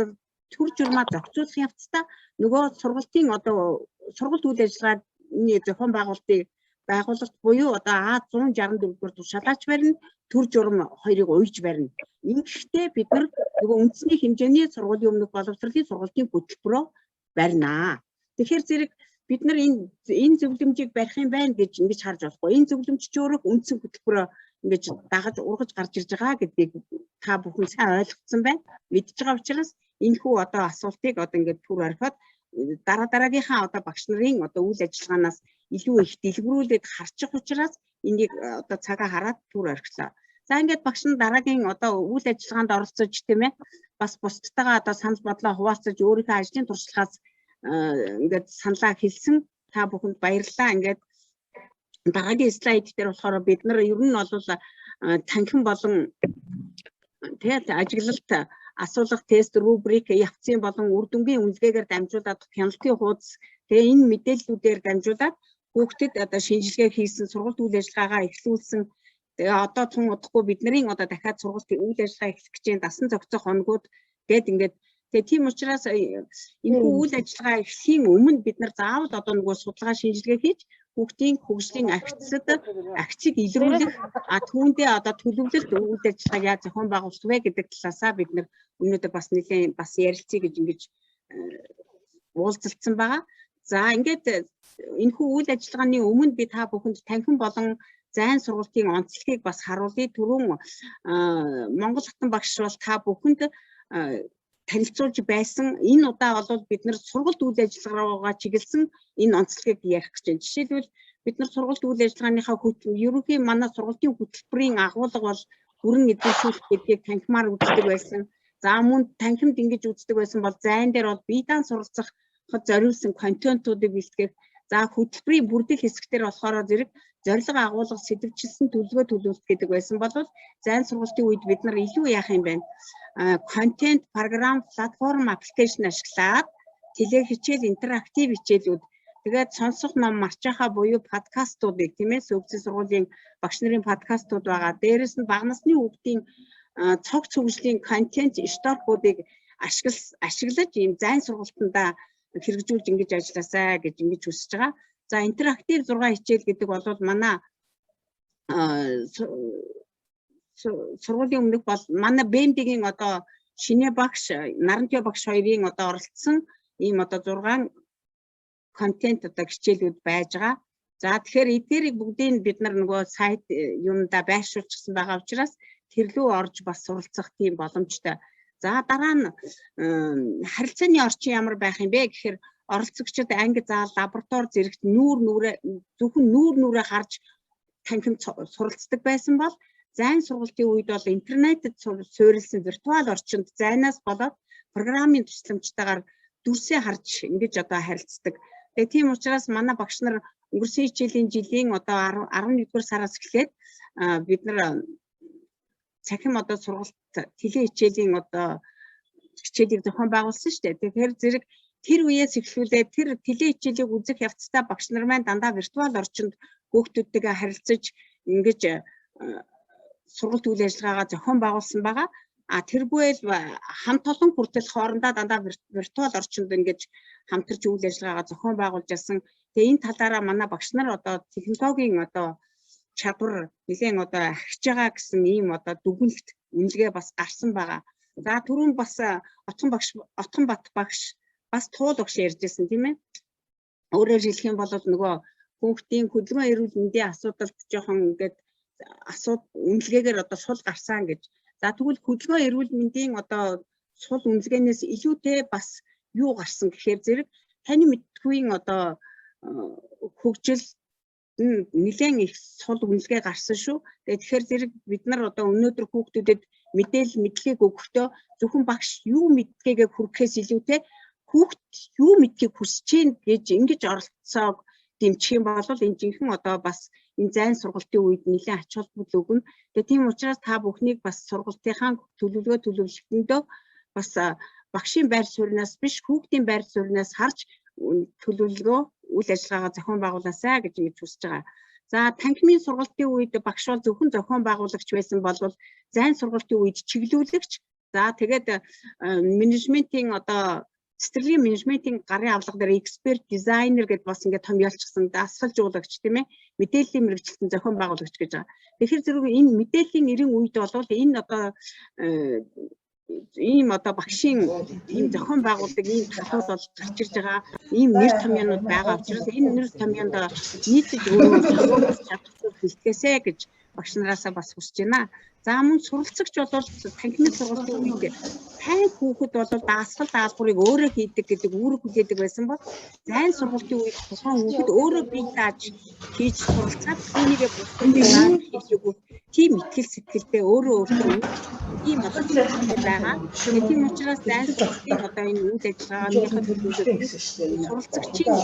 зохицуулах явцдаа нөгөө сургалтын одоо сургалт үйл ажиллагааны зохион байгуулалт буюу одоо А164-р тушаалаач барина, төр журам 2-ыг уйж барина. Ингэхдээ бид нар нөгөө үндэсний хэмжээний сургуулийн өмнөх боловсролын сургалтын хөтөлбөрөөр барина. Тэгэхээр зэрэг бид нар энэ зөвлөмжийг барих юм байна гэж ингэж харж болохгүй. Энэ зөвлөмж ч өөрөө үндсэн хөтөлбөрөөр ингэж дагаж ургаж гарч ирж байгаа гэдгийг та бүхэн сайн ойлгоцсон байна. Мэдж байгаа учраас энэхүү одоо асуултыг одоо ингэж түр орхиод дараагийнхаа одоо багш нарын одоо үйл ажиллагаанаас илүү их дэлгэрүүлээд харчих учраас энийг одоо цагаа хараад түр орхилоо. За ингээд багш нар дараагийн одоо үйл ажиллагаанд оролцож тийм ээ бас бусдтайгаа одоо санал бодлоо хуваалцаж өөрийнхөө ажлын туршлагаас ингээд саналаа хэлсэн та бүхэнд баярлалаа. Ингээд дараагийн слайд дээр болохоор бид нар ер нь бол танхим болон тэгээд ажиглалт асуулга тест рубрик явцын болон үр дүнгийн үнэлгээгээр дамжуулаад хяналтын хуудас тэгээ энэ мэдээллүүдээр дамжуулаад хүүхдэд одоо шинжилгээ хийсэн сургалт үйл ажиллагаагаа эхлүүлсэн. Тэгээ одоо тун удахгүй бидний одоо дахиад сургалт үйл ажиллагаа эхлэх гэж дасан зохицох хоногуд гээд ингээд тэгээ тийм учраас энэ үйл ажиллагаа эхлэхийн өмнө бид нар заавал одоо нөгөө судалгаа шинжилгээ хийж хүүхдийн хөгжлийн агцыг илрүүлэх түүндээ одоо төлөвлөлт үйл ажиллагааг яаж зохион байгуулах вэ гэдэг талаасаа бид нар өнөөдөр бас нэлээд бас ярилцъя гэж ингэж уулзалцсан байгаа. За ингээд энэхүү үйл ажиллагааны өмнө би та бүхэнд танхим болон зайн сургалтын онцлогийг бас харуулъя. Түрүүн Монгол Хатан багш бол та бүхэнд танилцуулж байсан. Энэ удаа бол бид нар сургалт үйл ажиллагаагаа чиглэсэн энэ онцлогийг ярих гэж байна. Жишээлбэл бид нар сургалт үйл ажиллагааныхаа ерөнхий манай сургалтын хөтөлбөрийн агуулга бол бүрэн эзэмшүүлэх гэдгийг танхимаар үздэг байсан. За мөн танхимд ингэж үздэг байсан бол зайн дээр бол бие даан суралцах зориулсан контентуудыг бэлтгэх. За хөтөлбөрийн бүрдэх хэсгээр болохоор зэрэг зорилго агуулга сэдвчилсэн төлөвлөгөө төлөвлөлт гэдэг байсан бол зайн сургалтын үед бид нар илүү яах юм бэ? Контент, програм, платформ, аппликейшн ашиглаад теле хичээл, интерактив хичээлүүд тэгээд сонсох ном марчаахаа буюу подкастуудыг тийм ээ сүүгцэн сургуулийн багш нарын подкастууд байгаа. Дээрээс нь бага насны хүүхдийн цог цогцлын контент сторикуудыг ашиглаж ийм зайн сургалтандаа хэрэгжүүлж ингэж ажилласаа гэж ингэж хүсэж байгаа. За интерактив 6 хичээл гэдэг бол манай сургуулийн өмнөх бол манай БМД-гийн одоо шинэ багш Нарантья багш хоёрын одоо оролцсон ийм одоо 6 контент одоо хичээлүүд байж байгаа. За тэгэхээр эдгээрийг бүгдийг бид нар нөгөө сайт юмдаа байршуулчихсан байгаа учраас тэрлүү орж бас суралцах тийм боломжтой. За дараа нь харилцааны орчин ямар байх юм бэ гэхээр оролцогчид анги заал лаборатори зэрэгт зөвхөн нүрээ харж танхимд суралцдаг байсан бол зайн сургалтын үед бол интернетэд суурилсан виртуал орчинд зайнаас болоод программын тусламжтайгаар дүрсээ харж ингэж одоо харилцдаг. Тэгээ тийм учраас манай багш нар өнгөрсөн хичээлийн жилийн одоо 11-р сараас эхлээд бид нар цахим одоо сургалт теле хичээлийн одоо хичээлийг зохион байгуулсан шүү дээ. Тэгэхээр зэрэг тэр үеэс эхлүүлээд тэр теле хичээлийг үзэх явцдаа багш нар маань дандаа виртуал орчинд хүүхдүүдтэйгээ харилцаж ингэж сургалт үйл ажиллагаагаа зохион байгуулсан байгаа. Тэргүй л хамт олон хүртэл хоорондоо дандаа виртуал орчинд ингэж хамтарч үйл ажиллагаагаа зохион байгуулж байсан. Тэгээ энэ талаараа манай багш нар одоо технологийн одоо чадвар нэгэн одоо ахиж байгаа гэсэн ийм одоо дүгнэлт үнэлгээ бас гарсан байгаа. За түрүүн бас Отгон Бат багш бас туул багш ярьжсэн тийм ээ. Өөрөөр хэлэх юм бол нөгөө хүүхдийн хөдөлгөөн эрүүл мэндийн асуудалд жоохон ингээд үнэлгээгээр одоо сул гарсан гэж. За тэгвэл хөдөлгөөн эрүүл мэндийн одоо сул үнэлгээнээс илүүтэй бас юу гарсан гэхээр зэрэг таны мэдхүйн одоо хөгжил нэлээд их сул үнэлгээ гарсан шүү. Тэгэхээр зэрэг бид нар одоо өнөөдөр хүүхдүүдэд мэдээлэл мэдлэгийг өгөхдөө зөвхөн багш юу мэдгээгээ хүргэхээс илүүтэй хүүхд юу мэдхийг хүсэж чинь гэж ингэж оролцоог дэмжих юм бол энэ жинхэнэ одоо бас энэ зайн сургалтын үед нэлээд ач холбогдол өгнө. Тэгээ тийм учраас та бүхнийг бас сургалтынхаа төлөвлөгөө төлөвлөлтөндөө бас багшийн байр сууриас биш хүүхдийн байр сууриас харж төлөвлөгөө үйл ажиллагаагаа зохион байгуулаасай гэж ингэж хүсэж байгаа. За танхимын сургалтын үед багш бол зөвхөн зохион байгуулагч байсан бол зайн сургалтын үед чиглүүлэгч. За тэгээд менежментийн одоо цэцэрлэгийн менежментийн гарын авлага дээр эксперт дизайнер гэдээ бас ингээд томьёолчихсан дасгалжуулагч тийм ээ мэдээллийн мэргэжилтэн зохион байгуулагч гэж байгаа. Тэгэхээр зэрэг энэ мэдээллийн нэрийн үед бол энэ одоо ийм одоо багшийн ийм зохион байгуулдаг ийм талууд бол гарч ирж байгаа ийм нэр томьёонууд байгаа учраас энэ нэр томьёонд нийтж өөрөө чадвар бэлтгээсэй гэж багш нараасаа бас хүсэж байна. За мөн суралцагч бол танхимын сургалтын үед тань хүүхэд бол дасгал даалгаврыг өөрөө хийдэг гэдэг үүрэг хүлээдэг байсан бол зайн сургалтын үед тухайн хүүхэд өөрөө бие дааж хийж суралцаад түүнийгээ бүхнийг хийлгүү тийм итгэл сэтгэлтэй өөрөө ийм одоо байгаа. Тийм учраас зайн сургалтын одоо энэ үйл ажиллагааныхаа төлөвлөлт суралцагчийн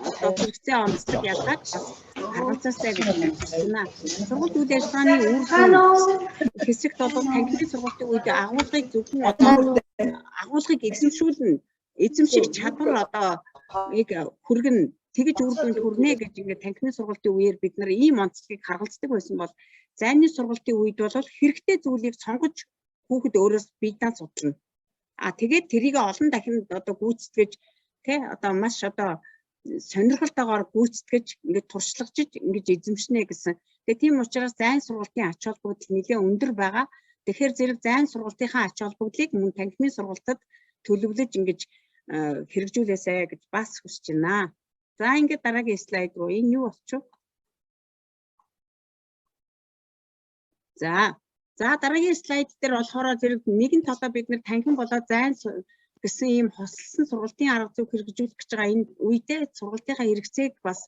одоо хэрэгцээ онцлог ялгааг бас харгалзаасай гэж байна. Сургалт үйл ажиллагааны үр дүн хэсэгт бол танхимын сургалтын үед агуулгыг зөвхөн одоо агуулгыг эзэмших чадвар одоо нэг хүргэн тэгж үр дүнд хүрнэ гэж ингээд танхимын сургалтын үеэр бид нар ийм онцлогийг харгалздаг байсан бол зайны сургалтын үед бол хэрэгтэй зүйлийг сонгож хүүхэд өөрөөс биедээ судлана. Тэгээд тэрийг олон дахин одоо гүйцэтгэж одоо маш одоо сонирхолтойгоор гүйцэтгэж ингээд туршлагажиж ингэж эзэмшнэ гэсэн. Тэгээ тийм учраас зайн сургалтын ач холбогдол нэлээд өндөр байгаа. Тэгэхээр зэрэг зайн сургалтынхаа ач холбогдлыг мөн танхимын сургалтад төлөвлөж ингэж хэрэгжүүлээсэй гэж бас хүсэж байна. За ингээд дараагийн слайд руу энэ юу болчих вэ? За дараагийн слайд дээр болохоор зэрэг нэгэн талаа бид нэр танхим болоод зайн гэсэн ийм хослолсон сургалтын арга зүйг хэрэгжүүлэх гэж байгаа энэ үедээ сургалтынхаа хэрэгцээг бас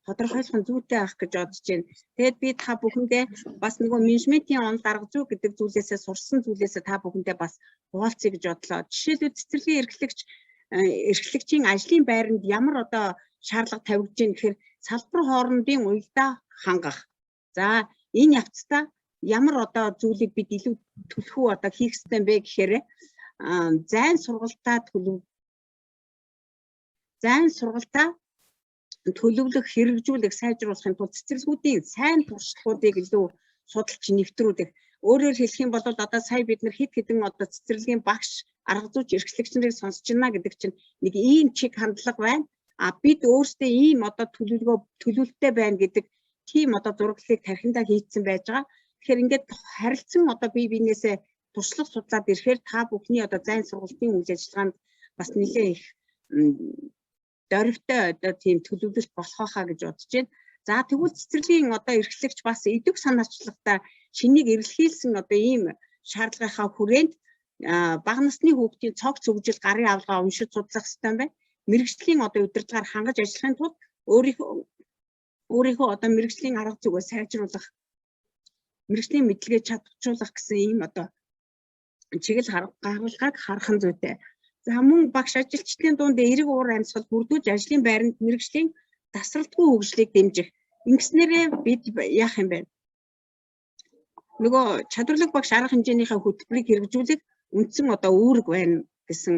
тодорхойлох нь зүйтэй авах гэж бодож байна. Тэгэд би та бүхэндээ бас нөгөө менежментийн онол арга зүй гэдэг зүйлээсээ сурсан зүйлээсээ та бүхэндээ бас хуваалцъя гэж бодлоо. Жишээлбэл цэцэрлэгийн эрхлэгчийн ажлын байранд ямар одоо шаардлага тавигдж байна гэхээр салбар хоорондын уялдаа хангах. За энэ явцдаа ямар одоо зүйлийг бид илүү төлхөө одоо хийх ёстой бэ гэхээр зайн сургалтаа төлөвлөх хэрэгжүүлэх сайжруулахын тулд цэцэрлэгүүдийн сайн туршлагуудыг илүү судалж нэвтрүүлэх. Өөрөөр хэлэх юм бол одоо сая бид нар хэд хэдэн одоо цэцэрлэгийн багш арга зүйч эрхлэгч нарыг сонсч байна гэдэг чинь нэг ийм чиг хандлага байна. Бид өөрсдөө ийм одоо төлөвлөлттэй байна гэдэг тийм одоо зураглалыг тархиндаа хийцэн байж байгаа. Тэгэхээр ингээд харилцан одоо бие биенээсээ туршлага судлаад ирэхээр та бүхний одоо зайн сургалтын үйл ажиллагаанд бас нэлээд их дөрвтэй одоо тийм төлөвлөлт болох хаа гэж бодож байна. За тэгвэл цэцэрлэгийн одоо эрхлэгч бас идэв санаачлалтаа шинийг эрэлхийлсэн одоо ийм шаардлагынхаа хүрээнд бага насны хүүхдийн цогц хөгжил гарын авалгаа уншиж судлах хэрэгтэй байна. Мэргэжлийн одоо удирдлагаар хангаж ажиллахын тулд өөрийнхөө одоо мэргэжлийн арга зүйгээ сайжруулах, мэргэжлийн мэдлэгээ чадваржуулах гэсэн ийм одоо чиглэл гаргалгааг харах нь зүйтэй. За мөн багш ажилчдын дунд эерэг уур амьсгал бүрдүүлж ажлын байранд мэргэжлийн тасралтгүй хөгжлийг дэмжих. Ингэснээрээ бид яах юм бэ? Нөгөө чадварлаг багш арга хэмжээнийхээ хөтөлбөрийг хэрэгжүүлэх үндсэн одоо үүрэг байна гэсэн.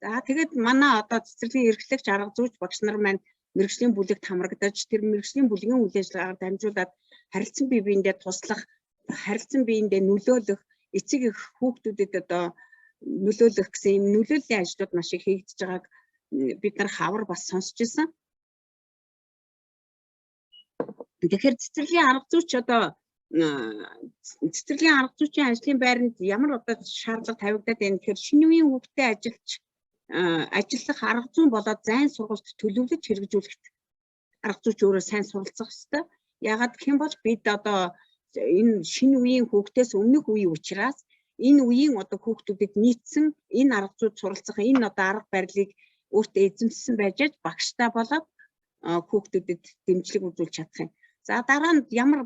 За тэгээд манай одоо цэцэрлэгийн эрхлэгч арга зүйч багш нар маань мэргэжлийн бүлэгт хамрагдаж тэр мэргэжлийн бүлгийн үйл ажиллагаагаар дамжуулаад харилцан бие биендээ туслах, харилцан биендээ нөлөөлөх эцэг эх хүүхдүүдэд одоо нөлөөлөх гэсэн юм нөлөөллийн ажлууд маш их хийгдэж байгааг бид нар хавар бас сонсч ирсэн. Тэгэхээр цэцэрлэгийн арга зүйч одоо цэцэрлэгийн арга зүйчийн ажлын байранд ямар одоо шаардлага тавигдаад байна гэхээр шинэ үеийн хүүхдэд ажиллах арга зүйн болоод зайн сургалт төлөвлөж хэрэгжүүлэхэд арга зүйч өөрөө сайн суралцах ёстой. Яагаад гэх юм бол бид одоо энэ шинэ үеийн хүүхдээс өмнөх үеийн учраас энэ үеийн одоо хүүхдүүдийг нийцсэн энэ арга зүйд суралцах энэ одоо арга барилыг өөртөө эзэмшсэн байж багштай болоод хүүхдүүдэд дэмжлэг үзүүлж чадах юм. За дараа нь ямар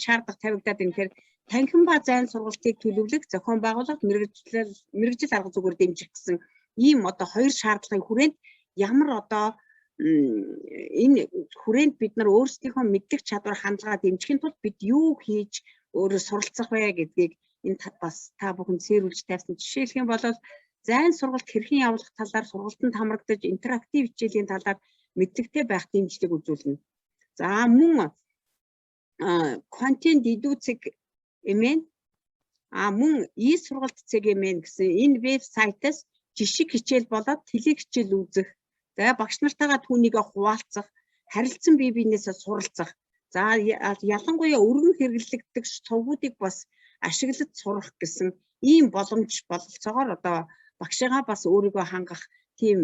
шаардлага тавигдаад байна гэхээр танхим ба зайн сургалтыг төлөвлөх, зохион байгуулалт, мэргэжил арга зүгээр дэмжих гэсэн ийм одоо хоёр шаардлагын хүрээнд ямар одоо энэ хүрээнд бид нар өөрсдийнхөө мэдлэг чадвар хандлагаа дэмжихийн тулд бид юу хийж өөрөө суралцах вэ гэдгийг энэ бас та бүхэн цээрүүлж тавьсан. Жишээлх юм бол зайн сургалт хэрхэн явуулах талаар сургалтанд хамрагдаж интерактив хичээлийн талаар мэдлэгтэй байх дэмжлэг үзүүлнэ. За мөн контент идүүцэг эмэн мөн сургалт цэг эмэн гэсэн энэ веб сайтаас жишг хичээл болоод теле хичээл үзэх. За багш нартайгаа түүнийг хуваалцах, харилцан бие биенээсээ суралцах. За ялангуяа өргөн хэрэглэгддэг цувгуудыг бас ашиглаж сурах гэсэн ийм боломж бололцоогоор одоо багшигаа бас өөрийгөө хангах тийм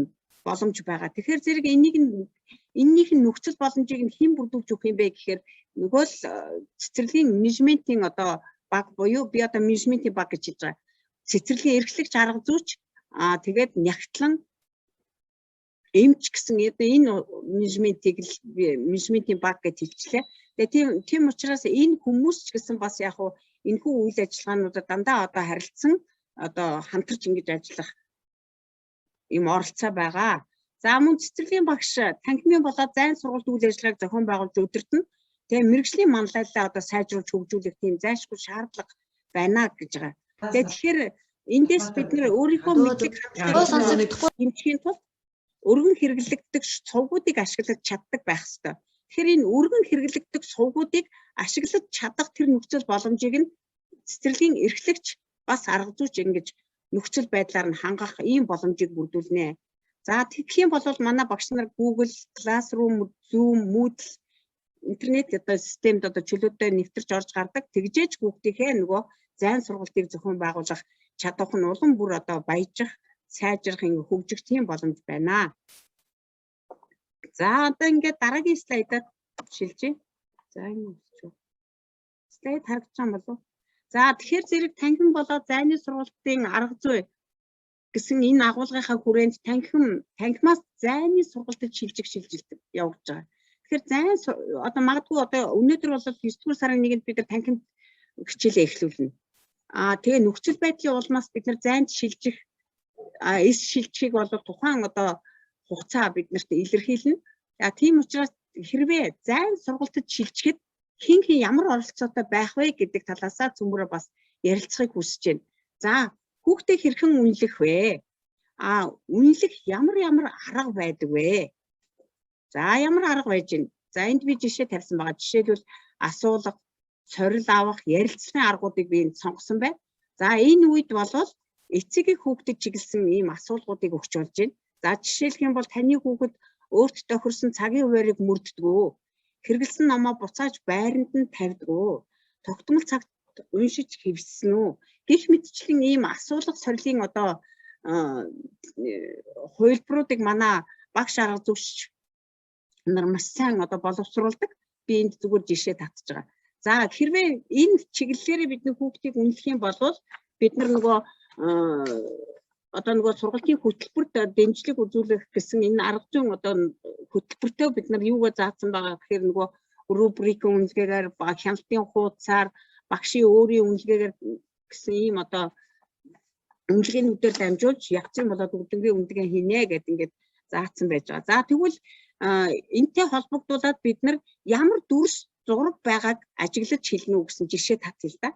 боломж байгаа. Тэгэхээр зэрэг энэнийг нөхцөл боломжийг нь хэн бүрдүүлж өгөх юм бэ гэхээр нөгөө л цэцэрлэгийн менежментийн одоо баг буюу би одоо менежментийн баг гэж хэлж байгаа. Цэцэрлэгийн эрхлэгч арга зүйч тэгээд нягтлан эмч гэсэн энэ менежментийн баг гэж хэлчихлээ. Тэгээд тийм учраас энэ хүмүүс ч гэсэн бас яг хуу энэхүү үйл ажиллагаануудад дандаа одоо харилцсан одоо хамтарч ингэж ажиллах юм оролцоо байгаа. За мөн цэцэрлэгийн багш танхимын болоод зайн сургалт үйл ажиллагааг зохион байгуулж өдөртөн тэгээ мэргэжлийн манлайлалаа одоо сайжруулж хөгжүүлэх тийм зайлшгүй шаардлага байна гэж байгаа. Тэгэхээр эндээс бид нэр өөрийнхөө мэдлэг хандлагыг дэмжихийн тулд өргөн хэрэглэгддэг сувгуудыг ашиглаж чаддаг байх ёстой. Тэгэхээр энэ өргөн хэрэглэгддэг сувгуудыг ашиглаж чадах тэр нөхцөл боломжийг нь цэцэрлэгийн эрхлэгч бас арга зүйч ингэж нөхцөл байдлаар нь хангах ийм боломжийг бүрдүүлнэ. За тэгэх юм бол манай багш нар Google Classroom, Zoom, Moodle интернет одоо системд одоо чөлөөтэй нэвтэрч орж гардаг. Тэгжээж хүүхдийнхээ нөгөө зайн сургалтыг зохион байгуулах чадвар нь улам бүр одоо баяжих, сайжрах ингэ хөгжих тийм боломж байна. За одоо ингээд дараагийн слайдад шилжээ. За энэ слайд харагдаж байгаа болов уу? За тэгэхээр зэрэг танхим болоод зайны сургалтын арга зүй гэсэн энэ агуулгынхаа хүрээнд танхимаас зайны сургалтад шилжилт явагдаж байгаа. Тэгэхээр зайн одоо магадгүй одоо өнөөдөр бол 9 дугаар сарын 1-нд бид нар танхим хичээлээ эхлүүлнэ. Тэгээ нөхцөл байдлын улмаас бид нар зайнд шилжих шилжихийг бол тухайн одоо хугацаа биднэрт илэрхийлнэ. Тийм учраас хэрвээ зайн сургалтад шилжихэд хэн ямар оролцоотой байх вэ гэдэг талаасаа цөмөрөө бас ярилцахыг хүсэж байна. За хүүхдээ хэрхэн үнэлэх вэ? Үнэлэх ямар арга байдаг вэ? За ямар арга байж гин? За энд би жишээ тавьсан байгаа. Жишээлбэл асуулга, сорил авах, ярилцлагын аргуудыг би энд сонгосон байна. За энэ үед болвол эцэг эх хүүхдэд чиглэсэн ийм асуулгуудыг өгч болж байна. За жишээлх юм бол таны хүүхэд өөрт тохирсон цагийн хуваарийг мөрддгөө, хэрэгэлсэн номоо буцааж байранд нь тавьдгөө, тогтмол цагт уншиж хэвссэн үү? Гэх мэтчлэн ийм асуулга сорилын одоо хувилбаруудыг манай багш арга зүйч нар маш сайн одоо боловсруулдаг. Би энд зүгээр жишээ татж байгаа. За хэрвээ энэ чиглэлээр бидний хүүхдийг үнэлэх юм бол бид нар нөгөө одоо нөгөө сургалтын хөтөлбөрт дэмжлэг үзүүлэх гэсэн энэ арга зүйн одоо хөтөлбөртөө бид нар юугаар заасан байгаа гэхээр нөгөө рубрик үнэлгээгээр хяналтын хуудасаар багшийн өөрийн үнэлгээгээр гэсэн ийм одоо үнэлгээнүүдээр дамжуулж явцсан болоод өдөргийн үнэлгээ хийнэ гэдэг ингээд заасан байж байгаа. За тэгвэл энэтэй холбогдуулаад бид нар ямар дүрс зураг байгааг ажиглаж хэлнэ үү гэсэн жишээ татъя л да.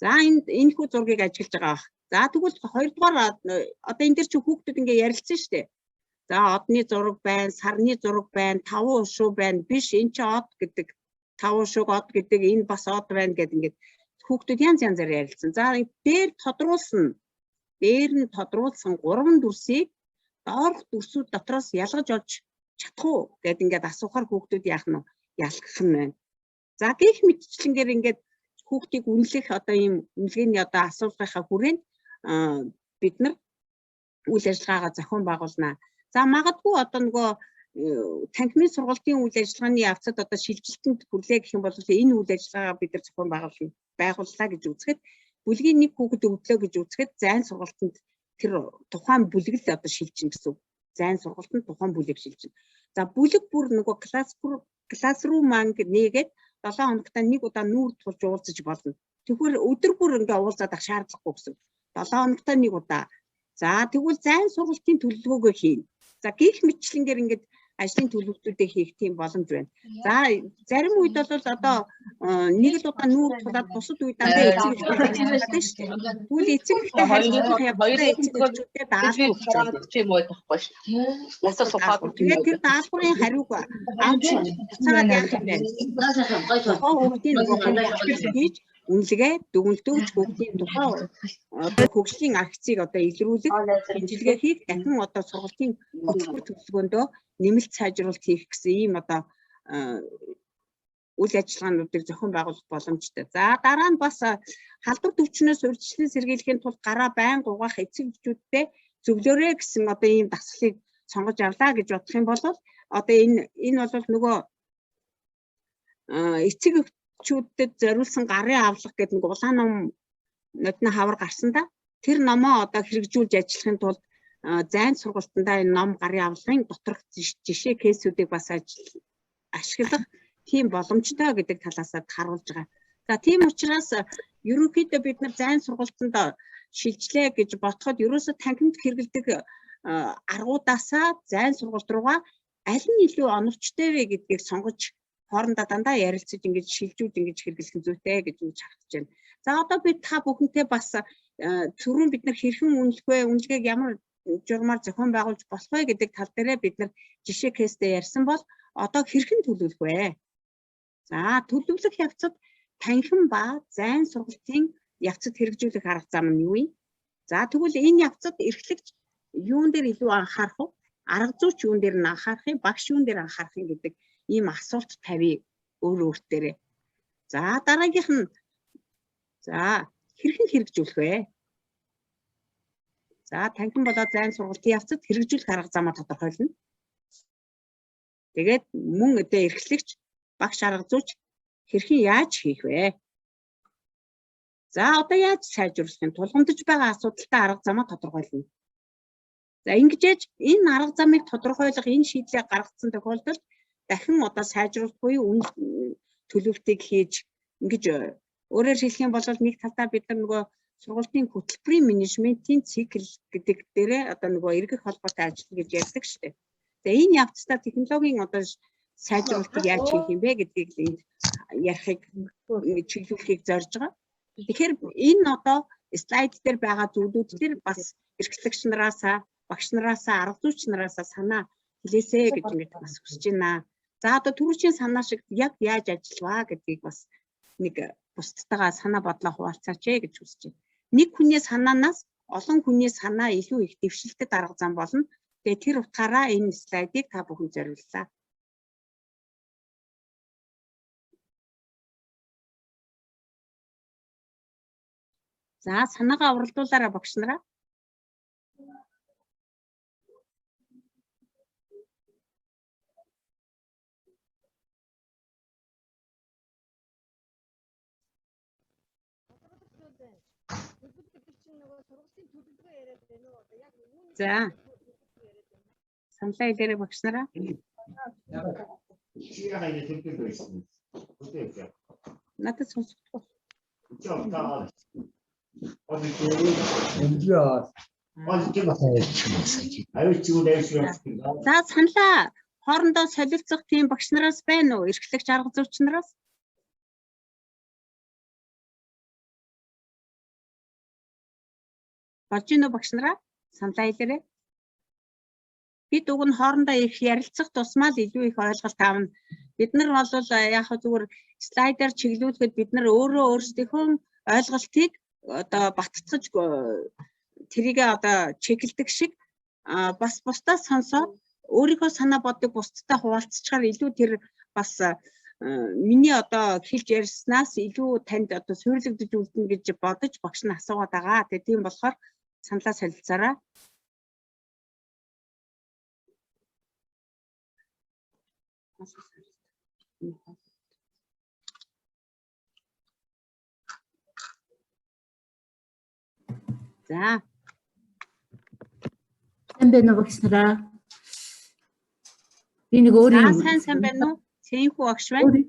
За энэ хүү зургийг ажиглаж байгаа. За тэгвэл хоёрдугаар одоо энэ дээр чи хүүхдүүд ингээ ярилцсан шүү дээ. За одны зураг байна, сарны зураг байна, 5 ушуу байна. Биш энэ чи од гэдэг 5 ушууг од гэдэг энэ бас од байна гэдэг ингээд хүүхдүүд янз янзаар ярилцсан. За дээр нь тодруулсан 3 дүрсийг доорх дүрсүүд дотроос ялгаж олж чадах уу гэд ингээд асуухаар хүүхдүүд яах нь ялгах нь байна. За гэх мэтчлэнгээр ингээд хүүхдийг үнэлэх одоо ийм үнэлгээний одоо асуулгынхаа хүрээнд бид нар үйл ажиллагаагаа зохион байгуулнаа. За магадгүй одоо нөгөө танхимын сургалтын үйл ажиллагааны явцад одоо шилжилтэнд хүрлээ гэх юм бол энэ үйл ажиллагаагаа бид нар зохион байгууллаа гэж үзэхэд бүлгийн нэг хүүхэд өвдлөө гэж үзэхэд зайн сургалтанд тэр тухайн бүлэг л одоо шилжин гэсэн үг. Зайн сургалтанд тухайн бүлэг шилжин. За бүлэг бүр нөгөө классрум анги нээгээд 7 хоногт нэг удаа нүүр тулж уулзаж болно. Тэгэхээр өдөр бүр ингээ уулзаад ах шаардлагагүй гэсэн. 7 хоногт нэг удаа. За тэгвэл зайн сургалтын төлөвлөгөөгөө хийн. За гих мэтчлэнгээр ингээд ажлын төлөвлөлтүүдээ хийх тийм боломж байна. За зарим үед бол одоо нэг л удаа нүүр тулаад бусад үед дандаа эцэг хэрэгтэй шүү дээ. Тэгвэл эцэг ихтэй харилцах явдлаа эцэг эхчүүдэд даалгавар өгч юм уу гэхгүй шүү дээ. Насаа сухаад тэгээд тэр даалгаврын хариуг авч цаагаад яах юм бэ? Хүүхдийн хийж үнэлгээ дүгнэлтөж хүүхдийн тухай одоо хөгжлийн агцыг одоо илрүүлэх шинжилгээ хийх дахин одоо сургалтын хөтөлбөр төлөвлөгөөндөө нэмэлт сайжруулалт хийх гэсэн ийм одоо үйл ажиллагаануудыг зохион байгуулах боломжтой. За дараа нь бас халдвар төвчнөөс урьдчилан сэргийлэхийн тулд гараа байнга угаах эцэг эхчүүдтэй зөвлөөрэй гэсэн одоо ийм дасгалыг сонгож авлаа гэж бодох юм бол одоо энэ бол нөгөө эцэг эхчүүдэд зориулсан гарын авлага гэдэг нэг улаан ном нодны хавар гарсан да. Тэр номоо одоо хэрэгжүүлж ажиллахын тулд зайн сургалтандаа энэ ном гарын авлагын доторх жишээ кейсүүдийг бас ашиглах тийм боломжтой гэдэг талаас харуулж байгаа. За тийм учраас ерөнхийдөө бид нар зайн сургалтанд шилжлээ гэж бодоход ерөөсө танхимд хэрэгэлдэг аргуудаасаа зайн сургалт руугаа аль нь илүү оновчтой вэ гэдгийг сонгож хоорондоо дандаа ярилцаж ингэж шилжүүлж ингэж хэрэглэх зүйтэй гэж үз харагдаж байна. За одоо би та бүхэнтэй бас түрүүн бид нар хэрхэн үнэлэх вэ, үнэлгээг ямар журмаар зохион байгуулж болох вэ гэдэг тал дээрээ бид нар жишээ кейстэй ярьсан бол одоо хэрхэн төлөвлөх вэ? За төлөвлөх явцад танхим ба зайн сургалтын явцад хэрэгжүүлэх арга зам нь юу вэ? За тэгвэл энэ явцад эрхлэгч юун дээр илүү анхаарах вэ? Арга зүйч юун дээр нь анхаарах юм, багш юун дээр анхаарах юм гэдэг ийм асуулт тавья өөртөө. За дараагийнх нь за хэрхэн хэрэгжүүлэх вэ? За танхим болоод зайн сургалтын явцад хэрэгжүүлэх арга замаа тодорхойлно. Тэгээд мөн өдөө эрхлэгч багш арга зүйч хэрхэн яаж хийх вэ? За одоо яаж сайжруулах юм? Тулгамдж байгаа асуудалтай арга замаа тодорхойлно. За ингэж энэ арга замыг тодорхойлох энэ шийдлийг гаргацсан тохиолдолд дахин одоо сайжруулах буюу төлөвлөлтийг хийж ингэж өөрөөр хэлэх юм бол нэг талдаа бид нар нөгөө сургалтын хөтөлбөрийн менежментийн цикл гэдэг дээрээ одоо нөгөө эргэх холбоотой ажил гэж ярьдаг шүү дээ. За энэ явцдаа технологийн одоо сайжруулалтыг яаж хийх юм бэ гэдгийг энд ярихыг чиглүүлэхийг зорж байгаа. Тэгэхээр энэ одоо слайд дээр байгаа зүйлүүд дээр бас эрхлэгч нараасаа, багш нараасаа, арга зүйч нараасаа санаа хэлээсэй гэж ингэж бас хүсэж байна. За одоо түрүүчийн санаа шиг яг яаж ажиллаваа гэдгийг бас нэг бусдтайгаа санаа бодлоо хуваалцаач гэж хүсэж байна. Нэг хүний санаанаас олон хүний санаа илүү их дэвшилтэд арга зам болно. Тэгээ тэр утгаараа энэ слайдыг та бүхэн зориуллаа. За санаагаа уралдуулаарай багш нараа. За саналаа хэлээрэй багш нараа. Надад сонсохгүй. За саналаа хоорондоо солилцох тийм багш нараас байна уу? Эрхлэгч арга зүйч нараас? Болж гинөө багш нараа? Саналаа хэлээрэй. Бид уг нь хоорондоо их ярилцах тусмаа л илүү их ойлголт аавна. Бид нар бол яг зүгээр слайдаар чиглүүлэхэд бид нар өөрөө өөрсдийнхөө ойлголтыг одоо баттгаж тэрийг одоо чеклдэг шиг бас бусдаас сонсоод өөрийнхөө санаа бодыг бусдтай хуваалцчихаар илүү тэр бас миний одоо хэлж ярьснаас илүү танд одоо суйрлагдаж үлдэнэ гэж бодож багш нь асуугаад байгаа. Тэгээ тийм болохоор саналаа солилцаарай. За. Сайн байна уу багш нараа? Би нэг өөрийн сайн байна уу? Цэнхүү багш байна.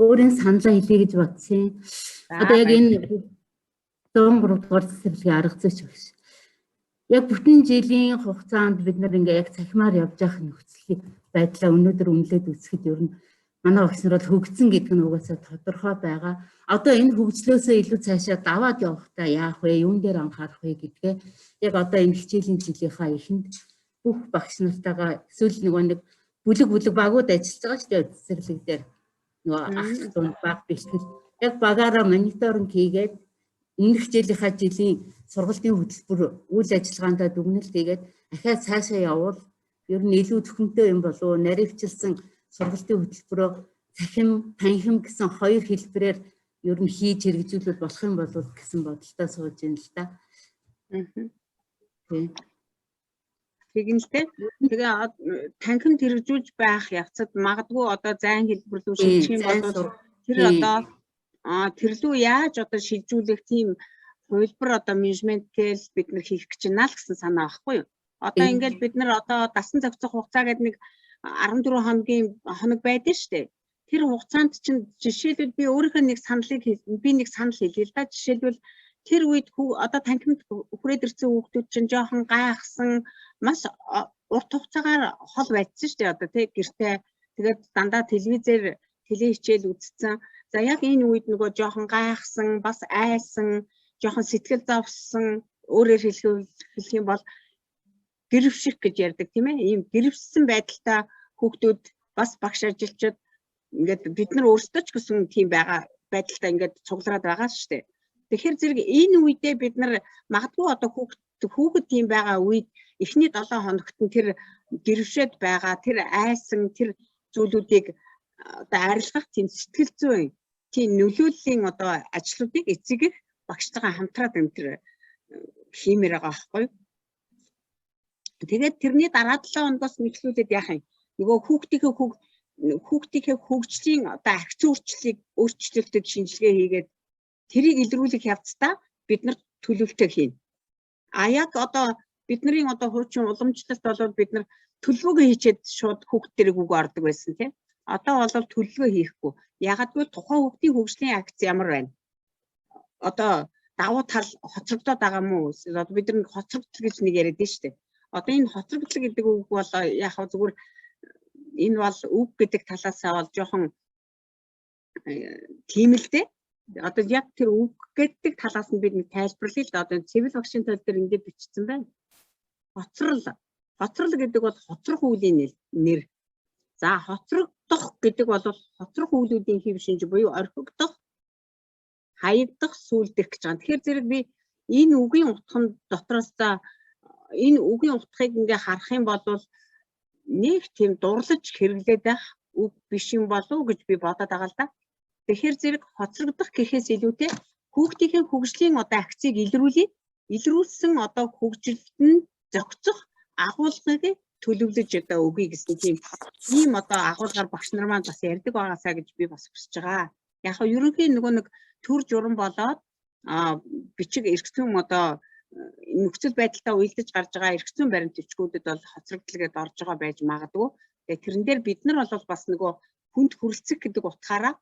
Өөрийн саналаа хэлье гэж бодсон. Одоо яг энэ 103 дугаар цэцэрлэгийн арга зүйч багш. Яг бүтэн жилийн хугацаанд бид нар ингээ яг цахимаар явж байгаа нөхцөлийн байдлаа өнөөдөр үнэлээд үзэхэд ер нь манай багш нар бол хөгжсөн гэдэг нь угаасаа тодорхой байгаа. Одоо энэ хөгжлөөсөө илүү цаашаа даваад явахдаа яах вэ? Юун дээр анхаарах вэ гэдгээ яг одоо энэ хичээлийн жилийнхаа эхэнд бүх багш нартайгаа эсвэл нэг бүлэг багууд ажиллаж байгаа шүү дээ цэцэрлэг дээр. Нөгөө ах дунд баг бэлтгэл яг багаараа мониторинг хийгээд өмнөх жилийнхаа жилийн сургалтын хөтөлбөр үйл ажиллагаандаа дүгнэлт хийгээд ахаад цаашаа явуул ер нь илүү зөвхөнтэй юм болов уу? Наривчилсан сургалтын хөтөлбөрөө цахим, танхим гэсэн хоёр хэлбэрээр ер нь хийж хэрэгжүүлэх болох юм болов уу гэсэн бодолтой сууж байна л да. Тэгнэлтэй. Тэгээ танхимд хэрэгжүүлж байх явцад магадгүй одоо зайн хэлбэр рүү шилжих юм бол тэр одоо тэрлүү яаж одоо шилжүүлэх тийм хувилбар одоо менежментгээл бид нар хийх гэж байна л гэсэн санаа байхгүй юу? Одоо ингээд бид нар одоо дасан зохицох хугацаа гэдэг нэг 14 хоног байдаг шүү дээ. Тэр хугацаанд чинь жишээлбэл би өөрийнхөө нэг санал хэлье л да. Жишээлбэл тэр үед одоо танхимд хүрээд ирсэн хүүхдүүд чинь жоохон гайхсан маш урт хугацаагаар хол байдсан шүү дээ. Одоо тэг гэртээ тэгээд дандаа телевизээр хичээл үзсэн. За яг энэ үед нөгөө жоохон гайхсан, бас айсан, жоохон сэтгэл зовсон, өөрөөр хэлэх юм бол гэрвших гэж ярьдаг тийм ээ. Ийм гэрвссэн байдалтай хүүхдүүд бас багш ажилчид ингээд бид нар өөрсдөө ч гэсэн тийм байдалтай ингээд цуглараад байгаа шүү дээ. Тэгэхээр зэрэг энэ үедээ бид нар магадгүй одоо хүүхэд тийм байгаа үед эхний 7 хоногт нь тэр гэрвшээд байгаа, тэр айсан, тэр зүйлүүдийг одоо арилгах тийм сэтгэл зүйн тийм нөлөөллийн одоо ажлуудыг эцэг их багштайгаа хамтраад энэ хиймээр байгаа байхгүй. Тэгээд тэрний дараа 7 хоногоос нэхлүүлээд яах юм? Нөгөө хүүхдийнхээ хөгжлийн одоо архи өөрчлөлтөд шинжилгээ хийгээд тэрийг илрүүлэх явцдаа бид нар төлөвлөлтөө хийнэ. Яг одоо бидний одоо хуучин уламжлалт бол бид нар төлөвлөгөө хийчихэд шууд хүүхд дээрээ үг ордог байсан тийм. Одоо бол төлөвлөгөө хийхгүй. Ягдгүй тухайн хүүхдийн хөгжлийн акц ямар байна? Одоо давуу тал хоцрогдоод байгаа мó? Одоо бид нар хоцрогдол гэж нэг яриад байна шүү дээ. Одоо энэ хоцрогдол гэдэг үг бол яг зүгээр энэ бол үг гэдэг талаасаа бол жоохон тийм л дээ. Одоо яг тэр үг гэдэг талаас нь бид нэг тайлбарлая л да. Одоо цивил багшийн тал дээр ингэж бичсэн байна. Хоцрол гэдэг бол хоцрох үеийн нэр. За хоцрогдох гэдэг бол хоцрох үйлүүдийн хэв шинж буюу орхигдох, хаягдах, сүулдэх гэж байгаа. Тэгэхээр зэрэг би энэ үгийн утганд дотроос энэ үгийн утгыг ингээ харах юм бол нэг тийм дурлаж хэрэглээд байх үг биш юм болов уу гэж би бодоод байгаа л да. Тэгэхээр зэрэг хоцрогдох гэхээс илүүтэй хүүхдийн хөгжлийн одоо акцийг илрүүлсэн одоо хөгжилт нь зохицох агуулгыг төлөвлөж одоо өгье гэсэн тийм одоо агуулгаар багш нар маань бас ярьдаг байгаасаа гэж би бас хүсэж байгаа. Яг нь ерөнхий нэг төр журам болоод бичиг эргэцүүн одоо нөхцөл байдалтай уялдаж гарч байгаа эргэцүүн баримт бичгүүдэд бол хоцрогдлгээд орж байгаа байж магадгүй. Тэгээ тэрэн дээр бид нар бол бас нөгөө хүнд хүрэлцэх гэдэг утгаараа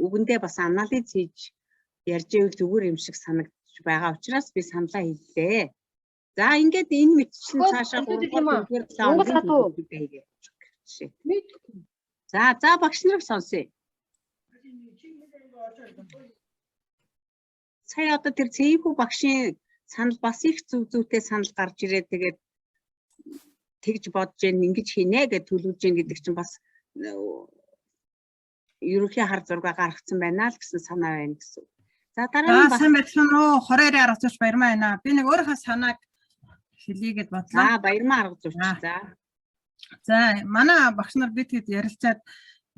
үгэндээ бас анализ хийж ярьж ивэл зүгээр юм шиг санагдаж байгаа учраас би саналаа хэллээ. За ингээд энэ мэтчлэн цаашаа 3-4 За багш нарыг сонсъё. Сая одоо тэр цэвхүү багшийн санал бас их зүйтэй санал гарч ирээд тэгээд тэгж бодож гэн ингэж хийнэ гэж төлөвлөж гэн гэдэг чинь бас ерөнхий хар зураг гаргацсан байна л гэсэн санаа байна гэсэн. За дараагийн бас сайн байцгаана уу? Хоройрын арга зүйч Баярмаа байна. Би нэг өөрийнхөө санааг хэлье гэд бодлоо. Баярмаа арга зүйч. За манай багш нар бид хэд ярилцаад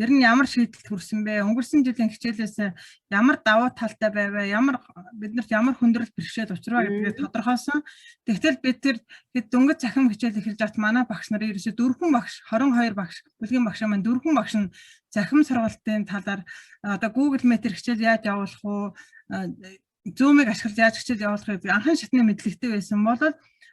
ер нь ямар шийдэлд хүрсэн бэ? Өнгөрсөн жилийн хичээлээс ямар давуу талтай байваа? Биднэрт ямар хүндрэл бэрхшээл учраа гэдгийг тодорхойлсон. Тэгтэл бид тэр дөнгөж захим хичээл эхэлж байхад манай багш нарын ерөөсө 4 багш, 22 багш, бүлгийн багш маань 4 багш нь захим сургалтын талаар одоо Google Meet хичээл яаж явуулах уу? Zoom-ыг ашиглаж яаж хичээл явуулах гэдэг анхны шатны мэдлэгтэй байсан бол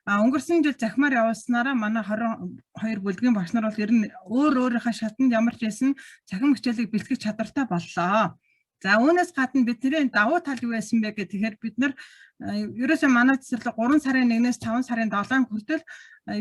өнгөрсөн жил захимаар явуулснараа манай 22 бүлгийн багш нар бол ер нь өөрийнхөө шатанд ямар ч байсан захим хичээлийг бэлтгэж чадвартай боллоо. За үүнээс гадна бидний давуу тал юу байсан бэ гэхээр бид нар ерөөсөө манай цэцэрлэг 3 сарын 1-ээс 5 сарын 7 хүртэл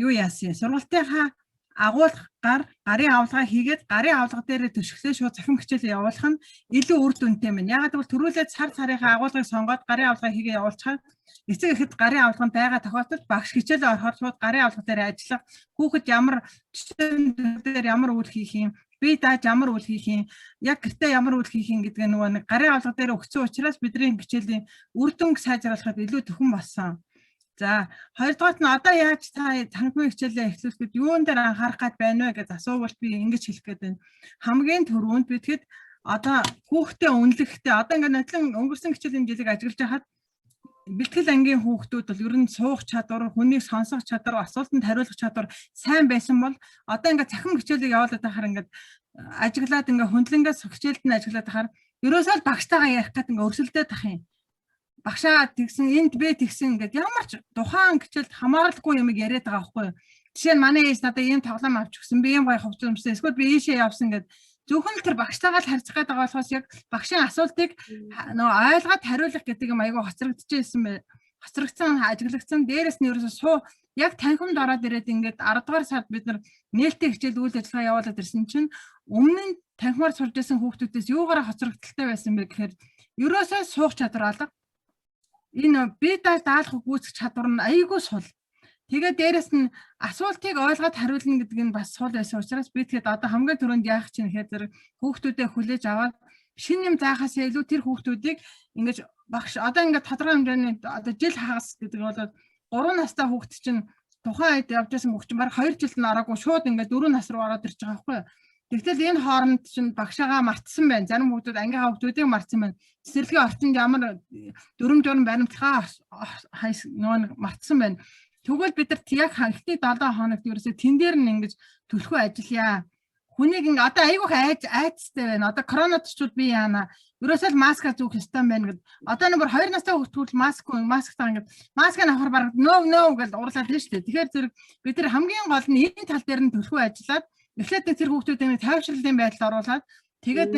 юу яасан? Сургалтынхаа агуулгаар гарын авалгаа хийгээд гарын авалга дээр төшөглөө шууд захим хичээлээ явуулах нь илүү үр дүнтэй мэн. Ягаад гэвэл түрүүлээд сарынхаа агуулгыг сонгоод гарын авалгаа хийгээ явуулчихад эцэг ихэд гарын авалганд байгаа тохиолдолд багш хичээлээ орохоор шууд гарын авалга дээр ажиллах, хүүхэд ямар жишээн дээр ямар үйл хийх юм, бие дааж ямар үйл хийх юм, яг гэртээ ямар үйл хийх юм гэдгээ нөгөө нэг гарын авалга дээр өгсөн учраас бидний хичээлийн үр дүнг сайжруулахад илүү төхөн болсон. За хоёрдугаарт нь одоо яаж та танхимын хичээлээ эхлүүлэхэд юун дээр анхаарах гад байна вэ гэж асуувал би ингэж хэлэх гээд байна. Хамгийн түрүүнд бидгээд одоо хүүхдээ үнэлэхдээ одоо ингээд нотлон өнгөрсөн хичээлийн жилиг ажиглаж байхад бэлтгэл ангийн хүүхдүүд бол ер нь суух чадвар, хүнийг сонсох чадвар, асуултанд хариулах чадвар сайн байсан бол одоо ингээд захим хичээлийг явуулаад байхаар ингээд ажиглаад ингээд хөндлөнгөөс хичээлд нь ажиглаад байхаар ерөөсөө л багштайгаа ярих гэдэг ингээд өрсөлдөд ах юм. Багшаа тэгсэн энд бэ тэгсэн ингээд ямар ч тухайн хичээлд хамааралгүй юм яриад байгаа байхгүй юу. Жишээ нь манай ээж надад ийм тоглоом авч өгсөн, би ийм гоё хувцас өмсөн, эсвэл би ийшээ явсан гэд зөвхөн л тэр багштайгаа л харьцах гэдэг болохоос яг багшийн асуултыг нөгөө ойлгоод хариулах гэдэг юм айгүй хоцрогдчихсэн бай. Хоцрогдсон, ажиглагдсан, дээрээс нь ерөөсөө яг танхимд ороод ирээд ингээд 10 дугаар сард бид нар нээлттэй хичээл үйл ажиллагаа явуулаад ирсэн чинь өмнө нь танхимаар сурж байсан хүүхдүүдээс юугаараа хоцрогдолтой байсан бэ гэхээр ерөөсөө суух чадвар алга. Энэ бие даалгах гүйцэх чадвар нь айгүй сул. Тэгээд дээрэс нь асуултыг ойлгоод хариулна гэдэг нь бас сул байсан учраас би тэгэхэд одоо хамгийн түрүүнд яах чинь гэхээр хүүхдүүдэд хүлээж аваад шинэ юм заахаас илүү тэр хүүхдүүдийг ингэж багш одоо ингээд тодорхой хэмжээний одоо жил хагас гэдэг бол 3 настай хүүхд чинь тухайн үед явж байсан хүүхд чинь бараг 2 жилд нь ороогүй шууд ингээд 4 нас руу ороод ирж байгаа байхгүй юу. Тэгтэл энэ хооронд чинь багшаагаа мартсан байна. Зарим хүүхдүүд ангийнхаа хүүхдүүдийг мартсан байна. Цэцэрлэгийн орчинд ямар дүрм журм баримтлагаа нөгөө мартсан байна. Тэгвэл бид нар яг ханхны 7 хоногт ерөөсөө тэн дээр нь ингэж төлхөө ажиллая. Хүнийг ингээ одоо айгүйх айцтай байна. Одоо коронавирус чууд би яана. Ерөөсөө л маска зүүх ёстой байна гэд. Одоо нэмэр 2 настай хүүхдүүд масктаа ингээ маскаа авахар бараг нөө гэж уурлаад байна шүү дээ. Тэгэхээр зэрэг бид нар хамгийн гол нь энэ тал дээр нь төлхөө ажиллаад эхлээд тэр хүүхдүүдийн тайвшруулалтын байдалд оруулаад тэгээд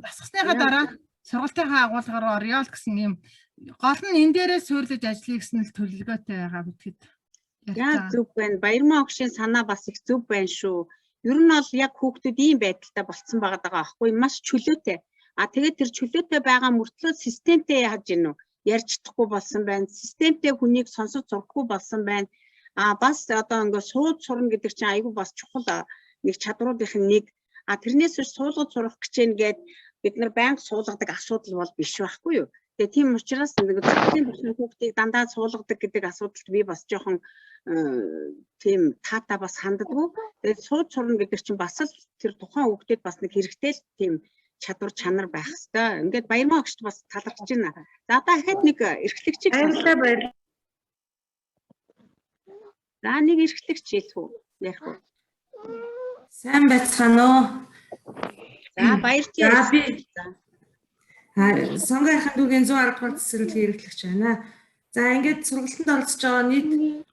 дасгасныхаа дараа сургалтынхаа агуулгаар орё л гэсэн юм гол нь энэ дээрээ суйрлаж ажиллая гэсэн л төлөвлөгөөтэй байгаа бидгэд. Яа зүг байна. Баярмаа өгшийн санаа бас их зүг байна шүү. Ер нь бол яг хүүхдүүд ийм байдалтай болцсон байгаа байхгүй маш чөлөөтэй. Тэгээд тэр чөлөөтэй байгаа мөртлөө системтэй яаж гинүү ярьж чадахгүй болсон байна. Системтэй хүнийг сонсож сурахгүй болсон байна. Бас одоо ингээ сууд сурна гэдэг чинь айгүй бас чухал нэг чадруудын нэг. Тэрнээс биш суулгаж сурах гэж гээд бид нар байнга суулгадаг асуудал бол биш байхгүй юу. Тэгээ тийм учраас нэг зөвхөн хүүхдийг дандаа суулгадаг гэдэг асуудалд би бас жоохон тийм таата бас ханддаггүй. Тэгээд сууд сурна гэдэг чинь бас л тэр тухайн хүүхдэд бас нэг хэрэгтэй л тийм чадвар чанар байх хэвээр. Ингээд Баярмаа өгчд бас талархаж байна. За дахиад нэг эрхлэгчийг баярлалаа. За нэг эрхлэгч хэлэх үү? Ярих уу? Сайн байцгаана уу? За баярлалаа. Сонгоохын дүүгийн 110 дугаар цэцэрлэгийн эрхлэгч байна. За ингээд сургалтанд оролцож байгаа нийт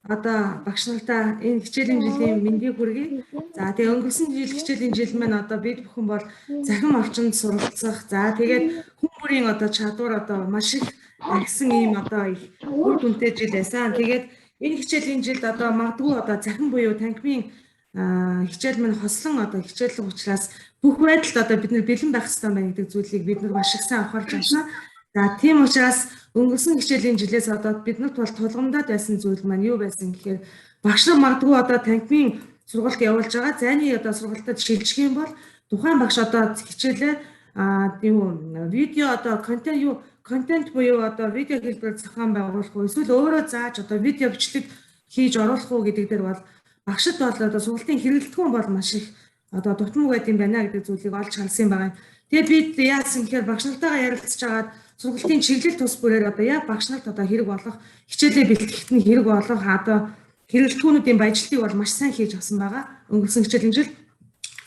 одоо багш нартаа энэ хичээлийн жилийн мэндийг хүргэе. За тэгээ өнгөрсөн жил хичээлийн жил маань одоо бид бүхэн бол захим орчинд суралцах. За тэгээд хүн бүрийн одоо чадвар одоо маш их агсан ийм одоо их үр дүнтэй жил байсан. Тэгээд энэ хичээлийн жилд одоо магадгүй одоо захим буюу танхимын хичээл маань хослон одоо хичээллэг учраас бүх байдалд одоо бид нар бэлэн байх хэрэгтэй байна гэдэг зүйлийг бид нар маш их сайн анхаарч байна. За тийм учраас өнгөрсөн хичээлийн жилээс одоо биднэрт бол тулгамдаад байсан зүйл маань юу байсан гэхээр багш нар магадгүй одоо танхимын сургалт явуулж байгаа. Зайны одоо сургалтад шилжих юм бол тухайн багш одоо хичээлээ видео одоо контент буюу одоо видео хэлбэрээр зохион байгуулах уу эсвэл өөрөө зааж одоо видео бичлэг хийж оруулах уу гэдэг дээр бол багшд бол одоо сургалтын хэрэглэлтгүүн бол маш их одоо дутмаг байд юм байна гэдэг зүйлийг олж харсан байгаа юм. Тэгээд бид яасан гэхээр багш нартайгаа ярилцж агаад сургалтын чиглэл тус бүрээр одоо яг багш нарт одоо хэрэг болох хичээлээ бэлтгэхэд нь хэрэг болох одоо хэрэглэлтгүүнүүдийн баяжлалыг бол маш сайн хийж авсан байгаа өнгөрсөн хичээлийн жил.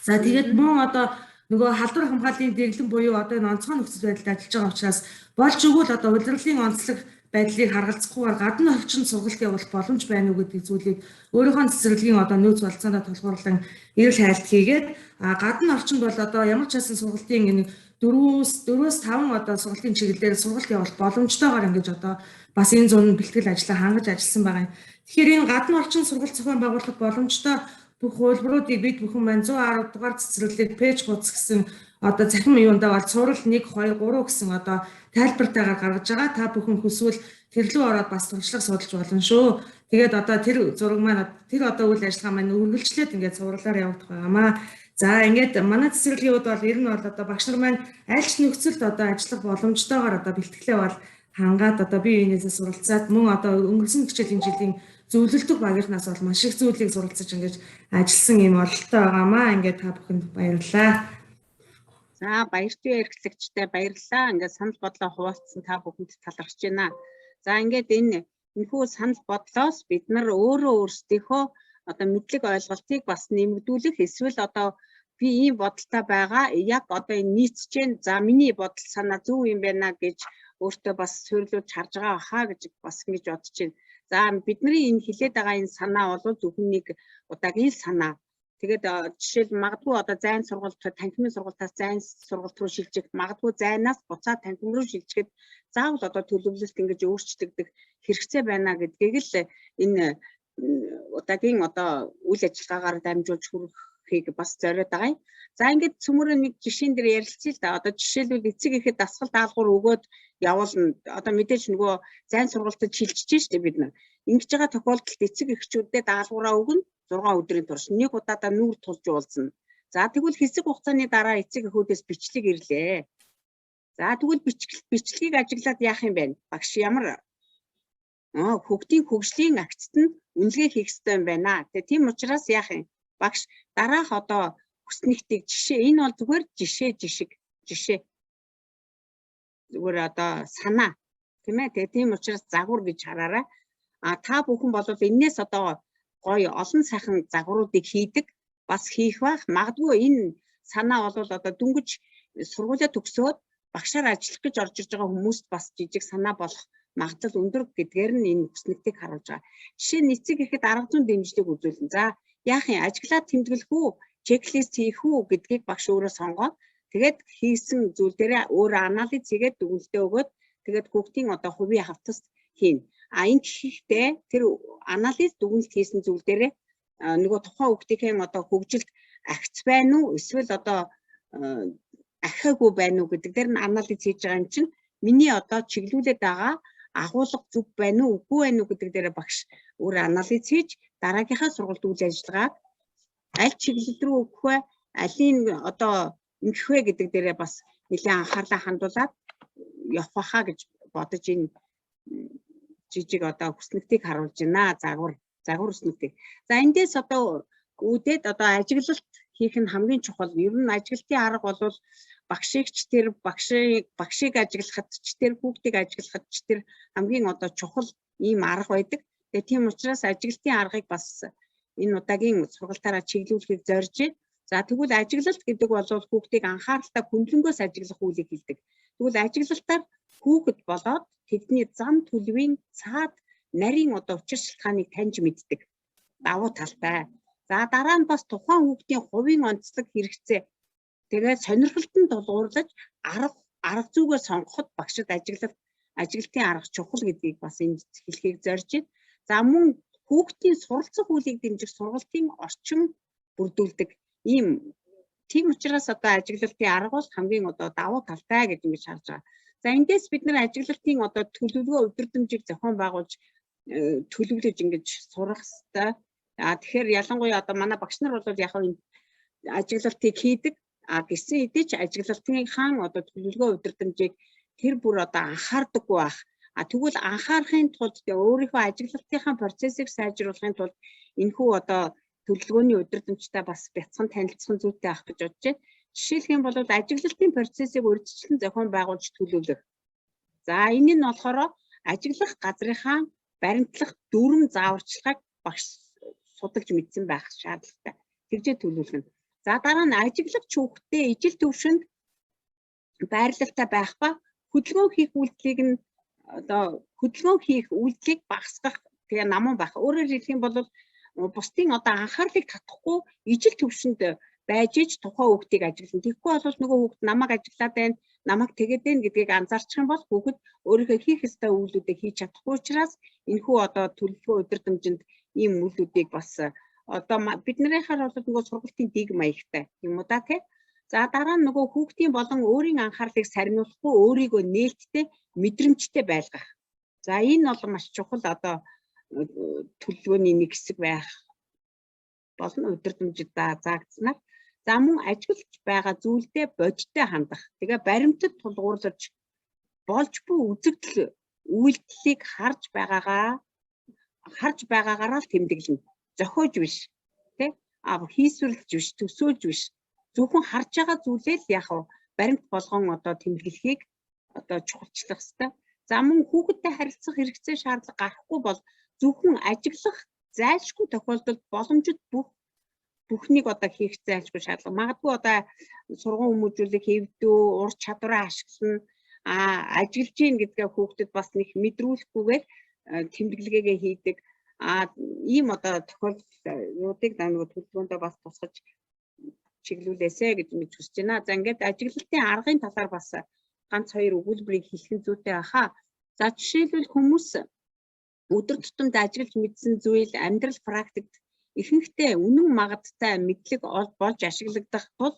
За тэгээд мөн одоо нөгөө халдвар хамгааллын дэглэм буюу одоо энэ онцгой нөхцөл байдалд ажиллаж байгаа учраас болж өгвөл одоо удирдлагын онцлог байдлыг харгалзахгүйгээр гадна орчинд сургалт явуулах боломж байна уу гэдэг зүйлийг өөрийнхөө цэцэрлэгийн одоо нөөц болцоонд тулгуурлан эрэл хайлт хийгээд гадна орчинд бол одоо ямар ч байсан сургалтын энэ 4-5 одоо сургалтын чиглэлээр сургалт явуулах боломжтойгоор ингэж одоо бас энэ зүүн бэлтгэл ажлаа хангаж ажилласан байгаа юм. Тэгэхээр энэ гадна орчин сургалт зохион байгуулах боломжтой бүх хувилбаруудыг бид бүхэн маань 110 дугаар цэцэрлэг пэйж хуудас гэсэн одоо захим юундаа бол цуврал 1 2 3 гэсэн одоо тайлбартайгаар гаргаж байгаа. Та бүхэн хүсвэл тэр рүү ороод бас туршлага судалж болно шүү. Тэгээд одоо тэр зураг маань тэр одоо үйл ажиллагаа маань үргэлжлээд ингээд цувралаар явагдах байгаамаа. За ингээд манай цэцэрлэгийн хувьд бол ер нь бол одоо багш нар маань аль ч нөхцөлд одоо ажиллах боломжтойгоор одоо бэлтгэлээ бол хангаад одоо бие биенээсээ суралцаад мөн одоо өнгөрсөн хичээлийн жилийн зөвлөлтөг багийнхнаас бол маш их зүйлийг суралцаж ингэж ажилласан юм бололтой байгаамаа. Ингээд та бүхэнд баярлалаа. За баяртай эрхлэгчтэй баярлалаа. Ингээд санал бодлоо хуваалцсан та бүхэнд талархаж байна. За ингээд энэхүү санал бодлоос бид нар өөрөө өөрсдийнхөө одоо мэдлэг ойлголтыг бас нэмэгдүүлэх эсвэл одоо би ийм бодолтой байгаа яг одоо энэ нийцчэн за миний бодол санаа зөв юм байна гэж өөртөө бас суйрлуулж харж байгаа хаа гэж бас ингэж бодож байна. За бидний энэ хилээд байгаа энэ санаа бол зөвхөн нэг удаагийн санаа. Тэгээд жишээл магадгүй одоо зайн сургалт танхимын сургалтаас зайн сургалт руу шилжих магадгүй зайнаас буцаад танхим руу шилжихэд заавал одоо төлөвлөлт ингэж өөрчлөгдөх хэрэгцээ байна гэдгийг л энэ удаагийн одоо үйл ажиллагаагаар дамжуулж хүрэхийг бас зориод байгаа юм. За ингээд цөмөрөө нэг жишээн дээр ярилцъя л да. Одоо жишээлбэл эцэг ихэд дасгал даалгавар өгөөд явуулна. Одоо мэдээж нөгөө зайн сургалтад шилжиж штэ бид нар. Ингэж байгаа тохиолдолд эцэг эхчүүдэд даалгавраа өгнө 6 өдрийн турш нэг удаадаа нүүр тулж уулзна. За тэгвэл хэсэг хугацааны дараа эцэг эхүүдээс бичлэг ирлээ. За тэгвэл бичлэгийг ажиглаад яах юм бэ? Багш ямар хүүхдийн хөгжлийн акцт нь үнэлгээ хийх ёстой юм байна. Тэгээ тийм учраас яах юм? Багш дараах одоо хүснэгтийг жишээ энэ бол зүгээр жишээ зүгээр одоо санаа тийм ээ. Тэгээ тийм учраас загвар гэж хараарай. Та бүхэн бол энээс одоо гоё олон сайхан загваруудыг хийдэг бас хийх байх. Магадгүй энэ санаа бол одоо дүнгиж сургуулиа төгсөөд багшаар ажиллах гэж орж ирж байгаа хүмүүст бас жижиг санаа болох магадлал өндөр гэдгээр нь энэ хүснэгтийг харуулж байгаа. Жишээ нь эцэг ихэд арга зүйн дэмжлэг үзүүлнэ. За яах юм? Ажиглаад тэмдэглэх үү, чеклист хийх үү гэдгийг багш өөрөө сонгоод тэгээд хийсэн зүйл дээрээ өөрөө анализ хийгээд дүгнэлтээ өгөөд тэгээд хүүхдийн одоо хувийн хавтас хийн. Энэ гэхдээ тэр анализ дүгнэлт хийсэн зүйл дээрээ нөгөө тухайн хүүхдийн одоо хөгжилд агц байна уу эсвэл одоо ахаагүй байна уу гэдэг дээр нь анализ хийж байгаа юм чинь миний одоо чиглүүлээд байгаа агуулга зөв байна уу үгүй байна уу гэдэг дээр багш өөрөө анализ хийж дараагийнхаа сургалт үйл ажиллагааг аль чиглэл рүү өгөх вэ, алийн одоо ингэх вэ гэдэг дээрээ бас нэлээд анхаарлаа хандуулад явах байхаа гэж бодож энэ жижиг одоо хүснэгтийг харуулж байна. Загвар хүснэгтийг. За эндээс одоо үүдээд одоо ажиглалт хийх нь хамгийн чухал. Ер нь ажиглалтын арга бол багшигч тэр багшийг ажиглахад ч тэр хүүхдийг ажиглахад ч тэр хамгийн одоо чухал ийм арга байдаг. Тэгээ тийм учраас ажиглалтын аргыг бас энэ удаагийн сургалтаараа чиглүүлэхийг зорж байна. За тэгвэл ажиглалт гэдэг бол хүүхдийг анхааралтай хөндлөнгөөс ажиглах үйлийг хэлдэг. Тэгвэл ажиглалтаар хүүхэд болоод тэдний зам төлөвийн цаад нарийн одоо учир шалтгааныг таньж мэддэг. Давуу талтай. За дараа нь бас тухайн хүүхдийн хувийн онцлог хэрэгцээ тэгээд сонирхолтод тулгуурлаж арга зүгээ сонгоход багшд ажиглалтын арга чухал гэдгийг бас энд хэлхийг зорж байна. За мөн хүүхдийн суралцах үйлийг дэмжих сургалтын орчин бүрдүүлдэг ийм тийм учраас одоо ажиглалтын арга бол хамгийн одоо давуу талтай гэж ингэж харж байгаа. За эндээс бид нар ажиглалтын одоо төлөвлөгөө өдөртөмжийг зохион байгуулж төлөвлөж ингэж сурах хэрэгтэй. Тэгэхээр ялангуяа одоо манай багш нар бол яг энэ ажиглалтыг хийдэг. Гэсэн хэдий ч ажиглалтынхаа одоо төлөвлөгөө өдөртөмжийг тэр бүр одоо анхаардаггүй байх. Тэгвэл анхаарахын тулд өөрийнхөө ажиглалтынхаа процессыг сайжруулахын тулд энэхүү одоо төлөвлөгөөний удирдамжтай бас бяцхан танилцсан зүйтэй авах гэж бодож байна. Жишээлх юм бол ажиглалтын процессыг урьдчилан зохион байгуулж төлөвлөх. За энэ нь болохоор ажиглах газрынхаа баримтлах дүрм зааварчилгааг багш судалж мэдсэн байх шаардлагатай. Тэгжээ төлөвлөнө. За дараа нь ажиглагч хүүхдээ ижил төвшөнд байрлалтай байх ба хөдөлгөөн хийх үйлдэлийг нь одоо хөдөлгөөн хийх үйлдэлийг багасгах тэгээ наман байх. Өөрөөр хэлэх юм бол бусдын одоо анхаарлыг татахгүй ижил төвшөнд байж иж тухайн хүүхдийг ажиглана. Тэгэхгүй бол нөгөө хүүхд намайг ажиглаад байна, намайг тэгээд байна гэдгийг анзаарчих юм бол хүүхэд өөрийнхөө хийх ёстой үйлдэлүүдийг хийж чадахгүй учраас энэхүү одоо төлөвлөгөө удирдамжинд ийм үйлдэлүүдийг бас одоо биднэрийнхаар бол нөгөө сургалтын дэг маягтай юм уу да тий. За дараа нь нөгөө хүүхдийн болон өөрийн анхаарлыг сарниулахгүй өөрийгөө нээлттэй мэдрэмжтэй байлгах. За энэ бол маш чухал одоо төлөвлөгөөний нэг хэсэг байх болно удирдамжид заагдсанаар. За мөн ажиглаж байгаа зүйлдээ бодиттой хандах. Тэгээ баримтад тулгуурлаж болж буй үзэгдэл үйлдэлийг харж байгаагаараа л тэмдэглэнэ. Зохиож биш тий хийсвэрлэж биш төсөөлж биш зөвхөн харж байгаа зүйлээ л яг баримт болгон одоо тэмдэглэхийг одоо чухалчлах хэрэгтэй. За мөн хүүхэдтэй харилцах хэрэгцээ шаардлага гарахгүй бол зөвхөн ажиглах зайлшгүй тохиолдолд боломжит бүхнийг одоо хийх зайлшгүй шаардлага. Магадгүй одоо сургууль хүмүүжүүлэх хэвдүү ур чадвараа ашиглана ажиглаж гин гэдгээ хүүхдэд бас нэг мэдрүүлэхгүйгээр тэмдэглэгээ хийдэг. Ийм одоо тохиолдлуудыг нөгөө төлөвлөгөөндөө бас тусгаж чиглүүлээсэ гэж мэдж хүсэж байна. За ингээд ажиглалтын аргын талаар бас ганц хоёр өгүүлбэрийг хэлхэн зүйтэй баха. За жишээлбэл хүмүүс өдөр тутамд ажиглаж мэдсэн зүйл амьдрал практикт ихэнхдээ үнэн магадтай мэдлэг болж ашиглагдах тул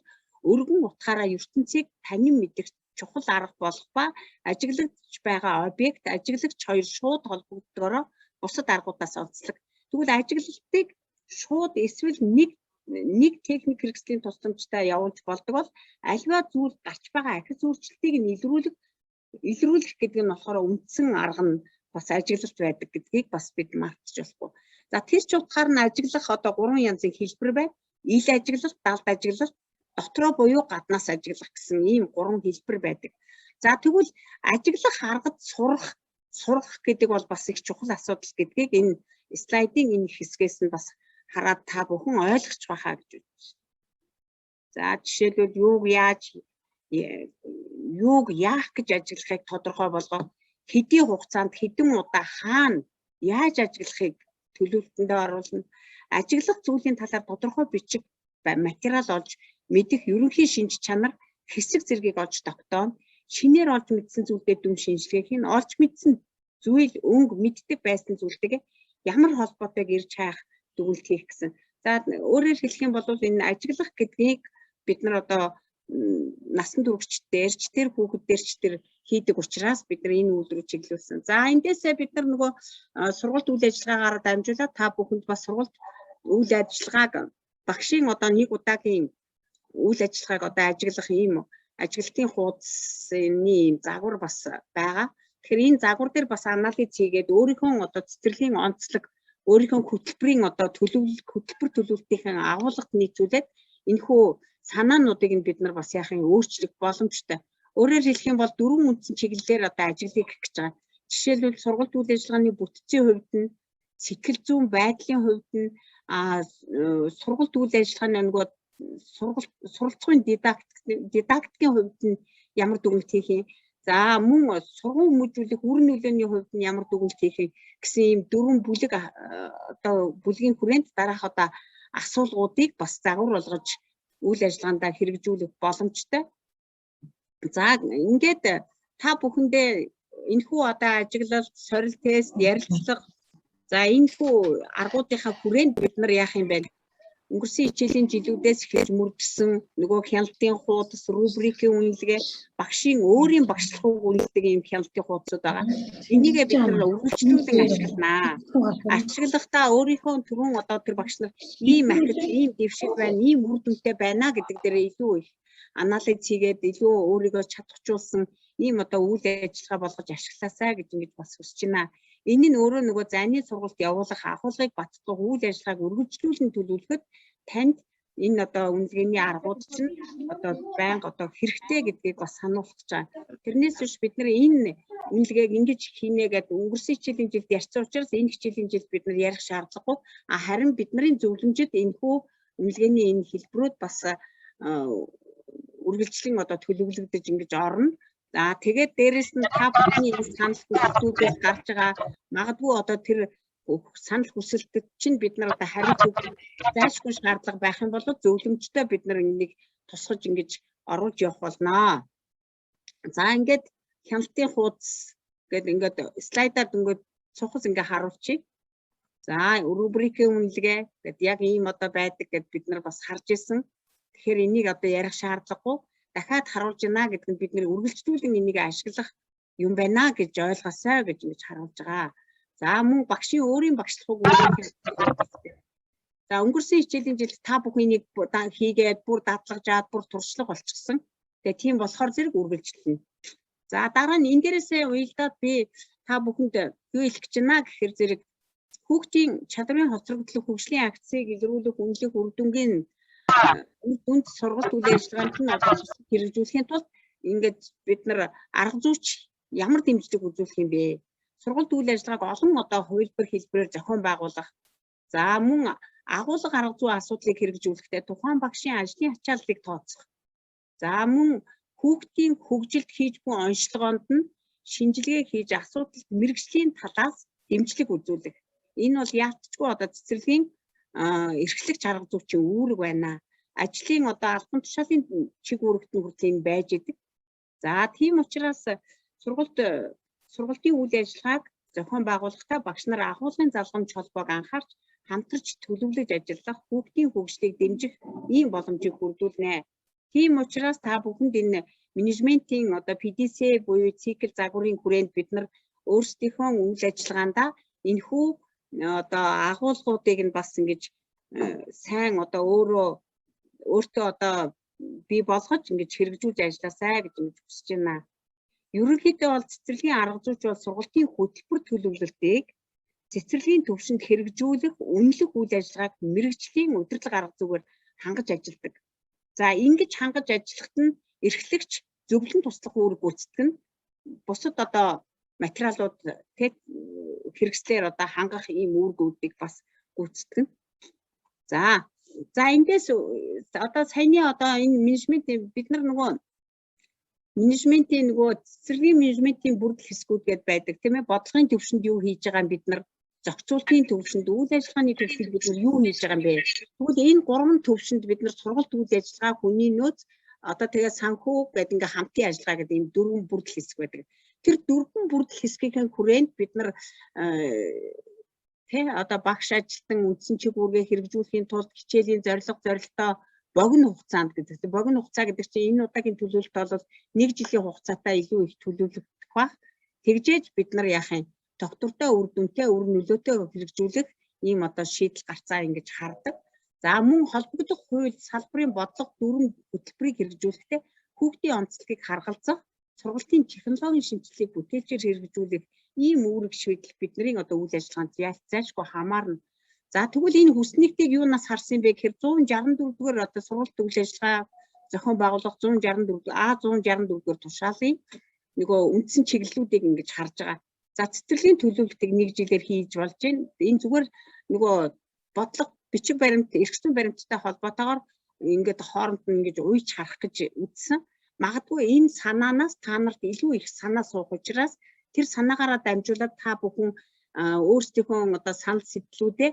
өргөн утгаараа ертөнцийг танин мэдэх чухал арга болох ба ажиглагдж байгаа объект ажиглагч хоёр шууд холбогддогороо бусад аргуудаас онцлог. Тэгвэл ажиглалтыг шууд эсвэл нэг техник хэрэгслийн тусламжтай явуулж болдог бол аливаа зүйл гарч байгаа ахиц өөрчлөлтийг нь илрүүлэх гэдэг нь болохоор үндсэн арга нь бас ажиглалт байдаг гэдгийг бас бид мартаж болохгүй. За тэр ч утгаар нь ажиглах одоо 3 янзын хэлбэр байна. Ил ажиглалт, далд ажиглалт, дотроо буюу гаднаас ажиглах гэсэн ийм 3 хэлбэр байдаг. За тэгвэл ажиглах аргад сурах гэдэг бол бас их чухал асуудал гэдгийг энэ слайдын энэ хэсгээс нь бас хараад та бүхэн ойлгож байхаа гэж үзэж байна. За жишээлбэл юуг яах гэж ажиглахыг тодорхой болгох, хэдийн хугацаанд хэдэн удаа хаана яаж ажиглахыг төлөвлөлтөндөө оруулна. Ажиглах зүйлийн талаар тодорхой бичиг материал олж мэдэх ерөнхий шинж чанар хэсэг зэргийг олж тогтооно. Шинээр олж мэдсэн зүйлдээ дүн шинжилгээх нь олж мэдсэн зүйл өнгө мэддэг байсан зүйлтэйгээ ямар холбоотойг ирж хайх дүгнэлт хийх гэсэн. За өөрөөр хэлэх юм бол энэ ажиглах гэдгийг бид нар одоо насан туршидтэр тэр хүүхэддэрч тэр хийдэг учраас бид нар энэ үйл рүү чиглүүлсэн. За эндээсээ бид нар нөгөө сургалт үйл ажиллагаагаар дамжуулаад та бүхэнд бас сургалт үйл ажиллагааг багшийн одоо нэг удаагийн үйл ажиллагааг одоо ажиглах ийм ажиглалтын хуудасны ийм загвар бас байгаа. Тэгэхээр энэ загвар дээр бас анализ хийгээд өөрийнхөө одоо цэцэрлэгийн онцлог өөрийнхөө хөтөлбөрийн одоо хөтөлбөр төлөвлөлтийн агуулгад нийцүүлээд энэхүү санаануудыг нь бид нар бас яахын өөрчлөх боломжтой. Өөрөөр хэлэх юм бол 4 үндсэн чиглэлээр одоо ажиглыг хийх гэж байгаа. Жишээлбэл сургалт үйл ажиллагааны бүтцийн хувьд нь, сэтгэл зүйн байдлын хувьд нь, сургалт үйл ажиллагааны нөгөө суралцгын дидактикийн хувьд нь ямар дүгнэлт хийх юм. За мөн сургууль хүмүүжүүлэх үр нөлөөний хувьд нь ямар дүгнэлт хийх юм гэсэн ийм 4 бүлэг одоо бүлгийн хүрээнд дараах одоо асуулгуудыг бас загвар болгож үйл ажиллагаандаа хэрэгжүүлэх боломжтой. За ингээд та бүхэндээ энэхүү одоо ажиглалт, сорил тест, ярилцлага за энэхүү аргуудынхаа хүрээнд бид нар яах юм бэ? Өнгөрсөн хичээлийн жилүүдээс эхэлж мөрдсөн нөгөө хяналтын хуудас, рубрикийн үнэлгээ, багшийн өөрийн багшлахыг үнэлдэг ийм хяналтын хуудасууд байгаа. Энийгээ бид нар үргэлжлүүлэн ашигланаа. Ашиглахдаа өөрийнхөө түрүүн одоо тэр багш нар ийм ахил, ийм дэвшил байна, ийм үр дүнтэй байна гэдэг дээр илүү их анализ хийгээд илүү өөрийгөө чадахжуулсан ийм одоо үйл ажиллагаа болгож ашигласаа гэж ингэж бас хүсэж байна. Энэ нь өөрөө нөгөө зайны сургалт явуулах агуулгыг баттгах үйл ажиллагааг үргэлжлүүлэн төлөвлөхөд танд энэ одоо үнэлгээний аргууд чинь одоо байнга одоо хэрэгтэй гэдгийг бас сануулж байгаа. Тэрнээс биш бид нар энэ үнэлгээг ингэж хийнэ гэдэг өнгөрсөн хичээлийн жилд ярьсан учраас энэ хичээлийн жилд бид нар ярих шаардлагагүй. Харин бидний зөвлөмжөд энэхүү үнэлгээний энэ хэлбэрүүд бас үргэлжлэн одоо төлөвлөгдөж ингэж орно. За тэгээд дээрэс нь та бүхний энэ санал хүсэлтүүдээс гарч байгаа магадгүй одоо тэр санал хүсэлтэд чинь бид нар одоо хариуц өгөх зайлшгүй шаардлага байх юм бол зөвлөмжтэй бид нар энийг тусгаж ингэж оруулж явах болно. За ингээд хяналтын хуудас гэдэг ингээд слайдаар дөнгөж цухас ингээд харуулчих. За рубрикийн үнэлгээ гэдэг яг ийм одоо байдаг гэд бид нар бас харж исэн. Тэгэхээр энийг одоо ярих шаардлагагүй. Дахиад харуулж байна гэдэг нь бид нэр үргэлжлүүлэн энийг ашиглах юм байна гэж ойлгосоо гэж ингэж харуулж байгаа. За мөн багшийн өөрийн багшлахыг за өнгөрсөн хичээлийн жилд та бүхэн энийг хийгээд бүр дадлагжаад бүр туршлага болчихсон. Тэгээ тийм болохоор зэрэг үргэлжлэнэ. За дараа нь энэ дээрээсээ уялдаад би та бүхэнд юу хэлэх гэж байна гэхээр зэрэг хүүхдийн чадрын хоцрогдлох хөгжлийн акцийг илрүүлэх үнэлэх үр дүнгийн дүнд сургалт үйл ажиллагаанд нь хэрэгжүүлэхийн тулд ингээд бид нар арга зүйч ямар дэмжлэг үзүүлэх юм бэ? Сургалт үйл ажиллагааг олон одоо хувилбар хэлбэрээр зохион байгуулах. За мөн агуулга арга зүй асуудлыг хэрэгжүүлэхдээ тухайн багшийн ажлын ачааллыг тооцох. За мөн хүүхдийн хөгжилд хийж буй онцлогоонд нь шинжилгээ хийж асуудалд мэргэжлийн талаас дэмжлэг үзүүлэх. Энэ бол яалтчгүй одоо цэцэрлэгийн эрхлэгч арга зүйчийн үүрэг байна. Ажлын одоо албан тушаалын чиг үүрэгтэн хүртэл энэ байж идэг. За тийм учраас сургалтын үйл ажиллагааг зохион байгуулахдаа багш нар агуулгын залгамж холбоог анхаарч хамтарч төлөвлөж ажиллах, хүүхдийн хөгжлийг дэмжих ийм боломжийг бүрдүүлнэ. Тийм учраас та бүхэнд энэ менежментийн одоо PDCA буюу цикл загварын хүрээнд бид нар өөрсдийнхөө үйл ажиллагаандаа энэхүү одоо агуулгуудыг нь бас ингэж сайн одоо өөртөө одоо бий болгож ингэж хэрэгжүүлж ажилласаа гэж хүсэж байна. Ерөнхийдөө бол цэцэрлэгийн арга зүйч бол сургалтын хөтөлбөр төлөвлөлтийг цэцэрлэгийн төвшөнд хэрэгжүүлэх, үнэлэх үйл ажиллагааг мэргэжлийн удирдлага арга зүгээр хангаж ажилладаг. За ингэж хангаж ажиллахад нь эрхлэгч зөвлөн туслах үүрэг гүйцэтгэх нь бусад одоо материалууд хэрэгслээр одоо хангах ийм үүргүүдийг бас гүйцэтгэх нь. За эндээс одоо саяны одоо энэ менежмент бид нар нөгөө менежментийн нөгөө цэцэрлэгийн менежментийн бүрдэл хэсгүүд гээд байдаг тийм ээ, бодлогын төвшөнд юу хийж байгаа нь бид нар зохицуултын төвшөнд үйл ажиллагааны төвшөнд бид нар юу хийж байгаа юм бэ? Тэгвэл энэ гурван төвшөнд бид нар сургалт үйл ажиллагаа, хүний нөөц, одоо тэгээ санхүү гэдэг ингээ хамтын ажиллагаа гэдэг ийм дөрвөн бүрдэл хэсэг байдаг. Тэр дөрвөн бүрдэл хэсгийн хүрээнд бид нар одоо багш ажилтан үндсэн чиг үүргээ хэрэгжүүлэхийн тулд хичээлийн зорилгоо богино хугацаанд гэдэг. Богино хугацаа гэдэг чинь энэ удаагийн төлөвлөлт бол 1 жилийн хугацаатай илүү их төлөвлөгдөх баг. Тэгжээж бид нар яах юм? Доктортой үр дүнтэй, үр нөлөөтэй хэрэгжүүлэх ийм одоо шийдэл гарцаа ингэж хардаг. За мөн холбогдох хууль, салбарын бодлого, дүрм хөтөлбөрийг хэрэгжүүлэхдээ хүүхдийн онцлогийг харгалзах, сургалтын технологийн шинжилгээг бүтээлчээр хэрэгжүүлэх ийм үүрэг шийдэл бидний одоо үйл ажиллагаанд зайлшгүй хамаарна. За тэгвэл энэ хүснэгтийг юунаас харсан бэ гэхээр 164-р одоо сургалт үйл ажиллагаа зохион байгуулах 164-р тушаалын нөгөө үндсэн чиглэлүүдийг ингэж харж байгаа. За цэцэрлэгийн төлөвлөлтийг 1 жилээр хийж болж байна. Энэ зүгээр нөгөө бодлого, бичиг баримт, эрхтэн баримттай холбоотойгоор ингээд хооронд нь ингэж уйж харах гэж үзсэн. Магадгүй энэ санаанаас та нарт илүү их санаа суух учраас тэр санаагаараа дамжуулаад та бүхэн өөрсдийнхөө одоо санал сэтлүүдээ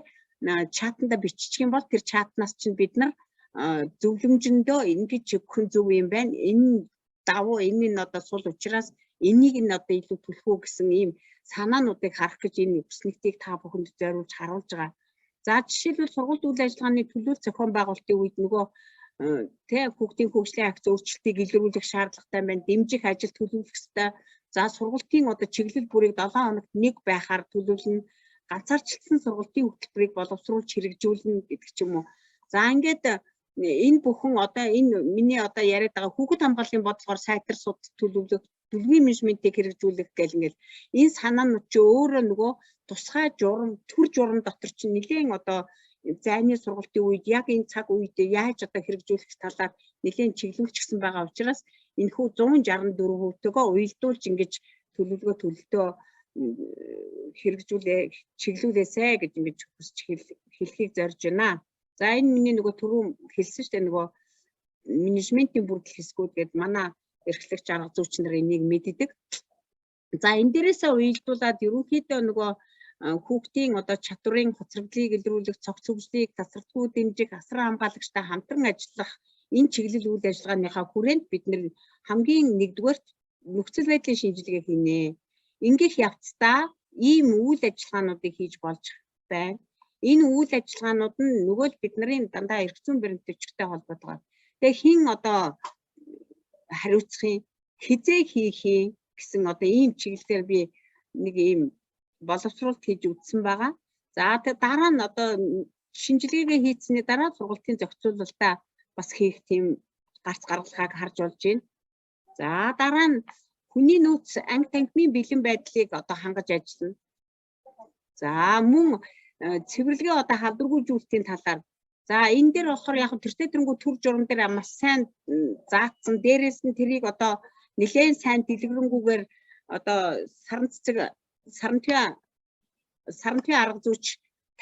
чатанда биччих юм бол тэр чатнаас чинь бид нар зөвлөмжөндөө ингэж өгөх нь зөв юм байна. Энэ давуу энэ нь одоо сул учраас энийг нь одоо илүү төлөх үү гэсэн ийм санаануудыг харах гэж энэ хүснэгтийг та бүхэнд зориулж харуулж байгаа. За жишээлбэл сургалт үйл ажиллагааны төлөөлөл зохион байгуулалтын үед нөгөө хүүхдийн хөгжлийн акц өөрчлөлтийг илрүүлэх шаардлагатай байна. Дэмжих ажил төлөвлөх ёстой. За сургалтын одоо чиглэл бүрийг 7 хоногт нэг байхаар төлөвлөнө. Ганцаарчлсан сургалтын хөтөлбөрийг боловсруулж хэрэгжүүлнэ гэдэг ч юм уу. За ингээд энэ бүхэн одоо энэ миний одоо яриад байгаа хүүхэд хамгааллын бодлогоор сайтар суд төлөвлөх төлөвийн менежментийг хэрэгжүүлэх гэл ингээл энэ санаанууд чи өөрөө нөгөө тусгай журам төр журам дотор чи нэгэн одоо зайны сургалтын үед яг энэ цаг үед яаж одоо хэрэгжүүлэх талаар нэгэн чиглүүлчихсэн байгаа учраас энэхүү 164%-төөгөө уялдуулж ингэж төлөвлөгөө төлөлтөө чиглүүлээсэ гэж ингэж хүсч хэлхийг зорж байна. За энэ миний нөгөө түрүү хэлсэн шүү дээ нөгөө менежментийн бүрдэл хэсгүүд гэдэг манай эрхлэгч арга зүйч нар энийг мэддэг. За энэ дээрээсээ уялдуулаад ерөнхийдөө нөгөө хүүхдийн одоо чадварын хоцрогдлыг илрүүлэх, цогц хөгжлийг тасралтгүй дэмжих, асар хамгаалагчтай хамтран ажиллах энэ чиглэл үйл ажиллагааныхаа хүрээнд бид нэр хамгийн нэгдүгээрт нөхцөл байдлын шинжилгээ хийнэ. Ингээх явцдаа ийм үйл ажиллагаануудыг хийж болж байна. Энэ үйл ажиллагаанууд нь нөгөө бид нарын дандаа эрх зүйн баримтчтай холбоотойгоор. Тэгээ хин одоо хариуцахын хизээ хийх гэсэн одоо ийм чиглэлээр би нэг ийм боловсруулалт хийж үзсэн байгаа. За тэгээ дараа нь одоо шинжилгээгээ хийцсэний дараа сургалтын зохицуулалтаа бас хийх тийм гарц гаргалгааг харж болж байна. За дараа нь хүний нөөц анги танхимын бэлэн байдлыг одоо хангаж ажиллана. За мөн цэвэрлэгээ одоо халдваргүйжүүлэлтийн талаар. За энэ дээр болохоор яг тэртээ тэрэнгүү төр журам дээр маш сайн заагдсан. Дээрээс нь тэрийг одоо нэлээд сайн дэлгэрэнгүйгээр одоо сарантын арга зүйч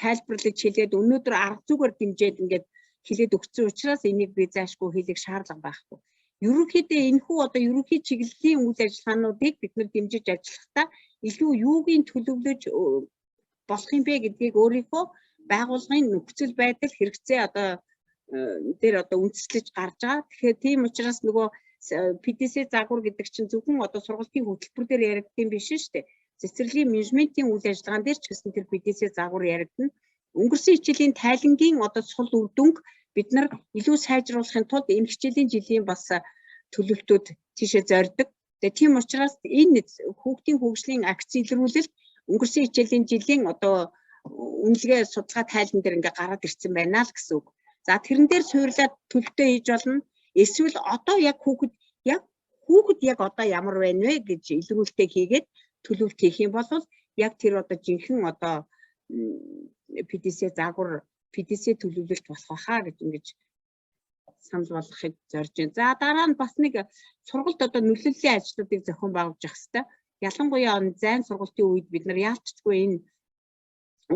тайлбарлаж хэлээд өнөөдөр арга зүгээр дэмжээд ингээд хэлээд өгсөн учраас энийг би заашгүй хэлэх шаардлага байхгүй. Ерөнхийдөө энэхүү одоо ерөнхий чиглэлийн үйл ажиллагаануудыг бид нэр дэмжиж ажиллахдаа илүү юугийн төлөвлөж болох юм бэ гэдгийг өөрийнхөө байгууллагын нөхцөл байдал хэрэгцээ одоо дээр одоо үндэслэж гарч байгаа. Тэгэхээр тийм учраас нөгөө PDC загвар гэдэг чинь зөвхөн одоо сургалтын хөтөлбөр дээр яригдсан биш шүү дээ. Цэцэрлэгийн менежментийн үйл ажиллагаан дээр ч гэсэн тэр PDC загвар яригдана. Өнгөрсөн хичээлийн тайлангийн одоо сул үр дүнг бид нар илүү сайжруулахын тулд энэ хичээлийн жилийн бас төлөвлөлтүүд тийшээ зорьдог. Тэгээ тийм учраас энэ хүүхдийн хөгжлийн акц илрүүлэлт өнгөрсөн хичээлийн жилийн одоо үнэлгээ судалгаа тайлан дээр ингээ гараад ирсэн байна л гэсэн үг. За тэрэн дээр суйрлаад төлөвлөлтөө хийж болно. Эсвэл одоо яг хүүхэд яг одоо ямар байна вэ гэж илрүүлэлтээ хийгээд төлөвлөлт хийх юм бол яг тэр одоо жинхэнэ одоо PDC загвар PDC төлөвлөлт болох байхаа гэж ингэж санал болгохыг зорж байна. За дараа нь бас нэг сургалт одоо нөлөөллийн ажлуудыг зохион байгуулж явах хэрэгтэй. Ялангуяа зайн сургалтын үед бид нар яалтчгүй энэ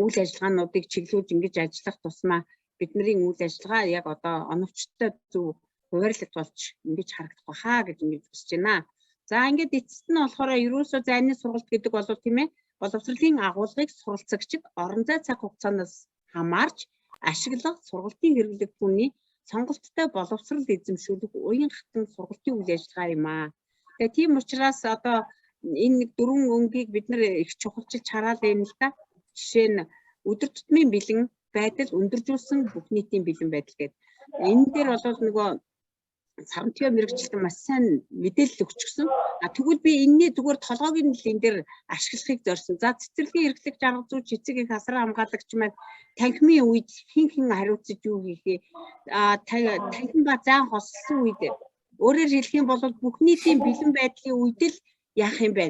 үйл ажиллагаануудыг чиглүүлж ингэж ажиллах тусмаа бидний үйл ажиллагаа яг одоо оновчтой зөв хуваарлалт болж ингэж харагдах байхаа гэж ингэж хүсэж байна. За ингээд эцэст нь болохоор ерөөсөө зайны сургалт гэдэг бол тийм ээ боловсролын агуулгыг суралцагчид орон зай цаг хугацаанаас хамаарч ашиглах сургалтын хэрэглэгчдийн сонголттой боловсрол эзэмшүүлэх уян хатан сургалтын үйл ажиллагаа юм аа. Тэгээ тийм учраас одоо энэ нэг дөрвөн өнгийг бид нэр их чухалчилж хараад байна л да. Жишээ нь өдөр тутмын бэлэн байдал, өндөржүүлсэн бүх нийтийн бэлэн байдал гэдэг. Энэ дээр бол нөгөө саранчаа мэрэгчлэн маш сайн мэдээлэл өгчихсөн. Тэгвэл би энэний зүгээр толгойг нь л энэ дээр ашиглахыг зорьсон. За цэцэрлэгийн эрхлэгч арга зүйч эцэг их асар хамгаалагч маань танхимын үед хин хариуцаж юу хийхээ танхим ба зайн хослсон үед өөрөөр хэлэх юм бол бүх нийтийн бэлэн байдлын үед л яах юм бэ?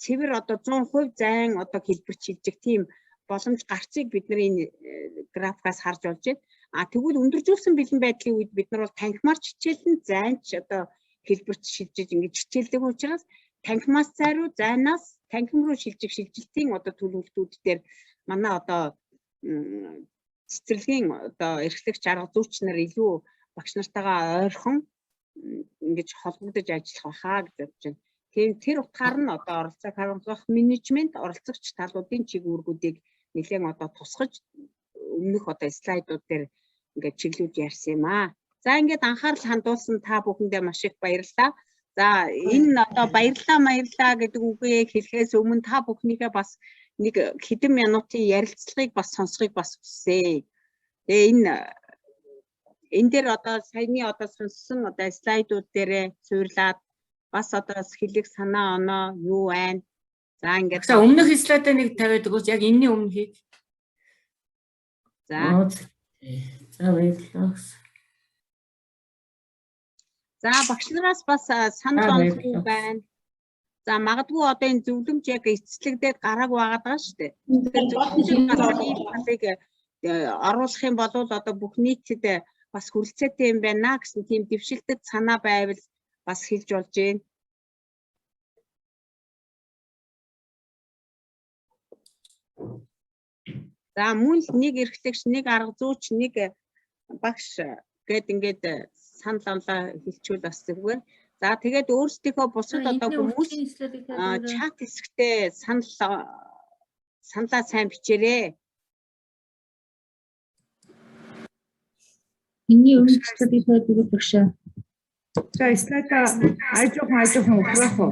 Цэвэр одоо 100% зайн одоо хэлбэрч шилжих тийм боломж гарцыг бид нар энэ графикаас харж болж байна. Тэгвэл өндөржүүлсэн бэлэн байдлын үед бид нар бол танхимаар хичээлэн зайнч одоо хэлбэрч шилжиж ингэж хичээлдэг учраас танхимаас зайруу зайнаас танхим руу шилжих шилжилтийн одоо төлөвлөлтүүд дээр манай одоо цэцэрлэгийн одоо эрхлэгч арга зүйч нар илүү багш нартайгаа ойрхон ингэж холбогдож ажиллах байхаа гэж бодож байна. Тэр утгаар нь одоо оролцоог хангах менежмент оролцогч талуудын чиг үүргүүдийг нэлээд одоо тусгаж өмнөх одоо слайдууд дээр ингээд чиглүүлж ярьсан юм аа. За ингээд анхаарал хандуулсан та бүхэндээ маш их баярлалаа. За энэ одоо баярлалаа гэдэг үгээ хэлэхээс өмнө та бүхнийхээ бас нэг хэдэн минутын ярилцлагыг бас сонсхийг бас хүсье. Тэгээ энэ дээр одоо саяны одоо сонссон одоо слайдууд дээрээ суйрлаад бас одоо хэлэх санаа оноо юу байна? За ингээд өмнөх слайдаа нэг тавиад өгөөч яг энэний өмнө хийх. За. За баярлалаа. За багш нараас бас санал онцлог байна. За магадгүй одоо энэ зөвлөмж яг эцэслэгдээд гараагүй байгаа шүү дээ. Тэгэхээр зөвлөмжөд бас ийм талыг оруулах юм бол одоо бүх нийтэд бас хүрэлцээтэй юм байна гэсэн тийм дэвшилтэд санаа байвал бас хэлж болж байна. За мөн л нэг эрхлэгч, нэг арга зүйч, нэг багш гэд ингээд санал онлоо хэлчихвэл бас зүгээр. За тэгээд өөрсдийнхөө бусад одоо хүмүүс чат хэсэгтээ саналаа сайн бичээрэй. Миний өмнөх слайдыг хайдаг багшаа. За слайдаа айжуухан ухраах уу?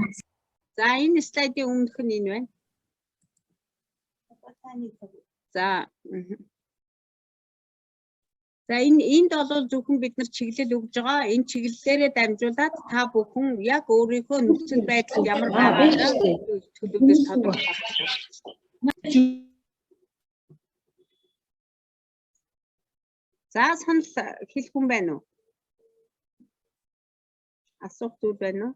За энэ слайдын өмнөх нь энэ байна. За энд бол зөвхөн бид нар чиглэл өгж байгаа. Энэ чиглэлээрээ дамжуулаад та бүхэн яг өөрийнхөө нөхцөл байдал ямар байгааг төлөвлөж тодорхойлох. За санал хэлэх хүн байна уу? Асуух зүйл байна уу?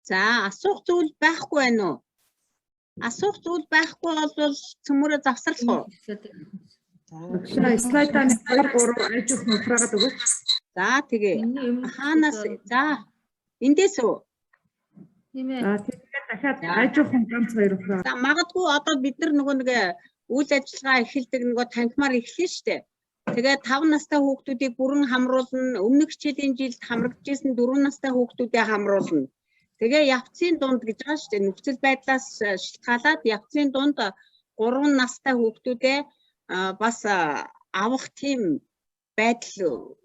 За асуух зүйл байхгүй байна уу? Асуух зүйл байхгүй бол цөмөрө завсарлах уу? Слайдаа 2 3 айжуухан ухраагаад өгөөч. За тэгээ хаанаас за эндээс үү? Тийм ээ. Тэгээд дахиад айжуухан ганц 2 ухраа. За магадгүй одоо бид нар нөгөө нэг үйл ажиллагаа эхэлдэг нөгөө танхимаар эхлэн штэ. Тэгээд 5 настай хүүхдүүдийг бүрэн хамруулна. Өмнөх хичээлийн жилд хамрагдажсэн 4 настай хүүхдүүдээ хамруулна. Тэгээ явцын дунд гэж байгаа шүү дээ. Нөхцөл байдлаас шалтгаалаад явцын дунд 3 настай хүүхдүүдээ бас авах тийм байдал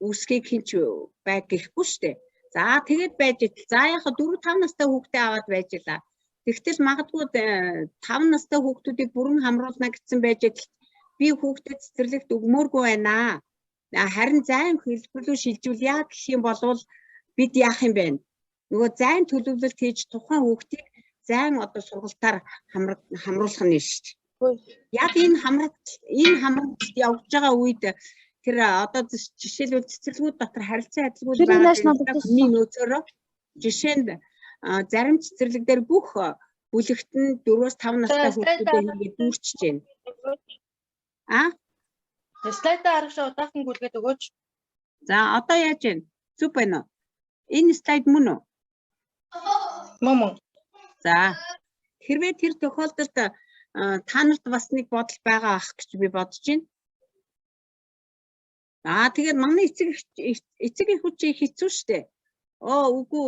үүсгийг хинч байг гэхгүй шүү дээ. За тэгээд байж идэл. За яг 4-5 настай хүүхдээ аваад байж илаа. Тэгтэл магадгүй 5 настай хүүхдүүдийг бүрэн хамруулна гэсэн байж идэл би хүүхдэд цэцэрлэгт өгмөөргүй байна. Харин зайн хэлбэрлүү шилжүүлье гэх юм бол бид яах юм бэ? Нөгөө зайн төлөвлөлт хийж тухайн хүүхдийг зайн одоо сургалтаар хамруулах нь шүү дээ. Яг энэ хамрагт явж байгаа үед тэр одоо жишээлбэл цэцэрлэгүүд дотор харилцан адилгүй байгаа миний нөөцөөрөө жишээнд зарим цэцэрлэг дээр бүх бүлэгт нь 4-5 настай хүүхдүүдээ хийгээд дүүрчж байна. Слайдаа харагчаа удаахан гүйлгээд өгөөч. За одоо яаж вэ? Зүг байна уу? Энэ слайд мөн үү? Мөн. За хэрвээ тэр тохиолдолд та нарт бас нэг бодол байгаа ах гэж би бодож байна. Тэгээд манай эцэг эхүүд чи хэцүү штэ. Үгүй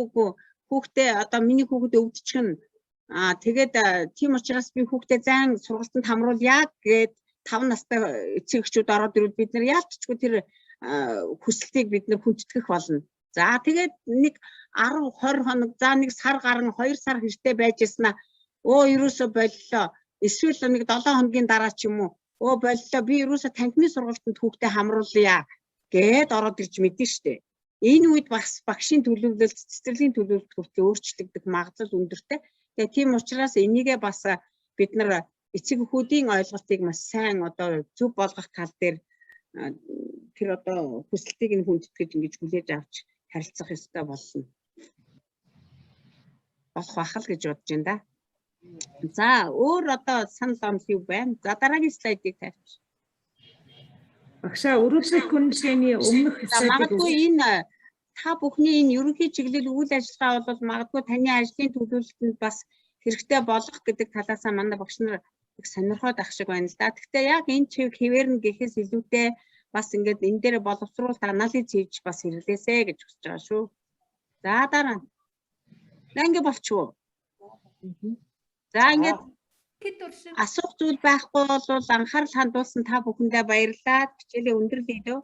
хүүхдээ одоо миний хүүхэд өвдчихнэ. Тэгээд тийм учраас би хүүхдээ зайн сургалтанд хамруулъя гэд 5 настай эцэг эхчүүд ороод ирвэл бид нар яалтчгүй тэр хүсэлтийг бид нар хүндэтгэх болно. За тэгээд нэг 10-20 хоног за нэг сар гарan 2 сар хэртэй байж яснаа. Ерөөсө боллоо. Эсвэл нэг 7 хоногийн дараа ч юм уу боллоо би ерөөсө танхимын сургалтанд хүүхдээ хамруулъя гэд ороод ирж мэдэн штэ. Энэ үед бас багшийн төлөвлөлт цэцэрлэгийн төлөвлөлт хүртэл өөрчлөгдөх магадлал өндөртэй. Тэгээ тийм учраас энийгээ бас бид нар эцэг эхүүдийн ойлголтыг маш сайн одоо зөв болгох тал дээр тэр одоо хүсэлтийг нь хүндэтгэж ингэж хүлээж авч харилцах ёстой болно. Болох бах л гэж бодож байна да. За өөр одоо санал онол юу байна? За дараагийн слайдыг тавьчих. Багшаа өрөөсөө хүншээний өмнөх слайдыг магадгүй энэ та бүхний энэ ерөнхий чиглэл үйл ажиллагаа бол магадгүй таны ажлын төлөвлөлтөнд бас хэрэгтэй болох гэдэг талаасаа манай багш нар их сонирхоод ах шиг байна л да. Гэхдээ яг энэ чиг хэвээрнэ гэхээс илүүтэй бас ингээд энэ дээр боловсруулалт анализ хийж бас хэрэглээсэй гэж хүсэж байгаа шүү. За дараа. Ингээ болчихоо. За ингээд асуух зүйл байхгүй бол анхаарал хандуулсан та бүхэндээ баярлалаа. Хичээлийн өндөрлөе дөө.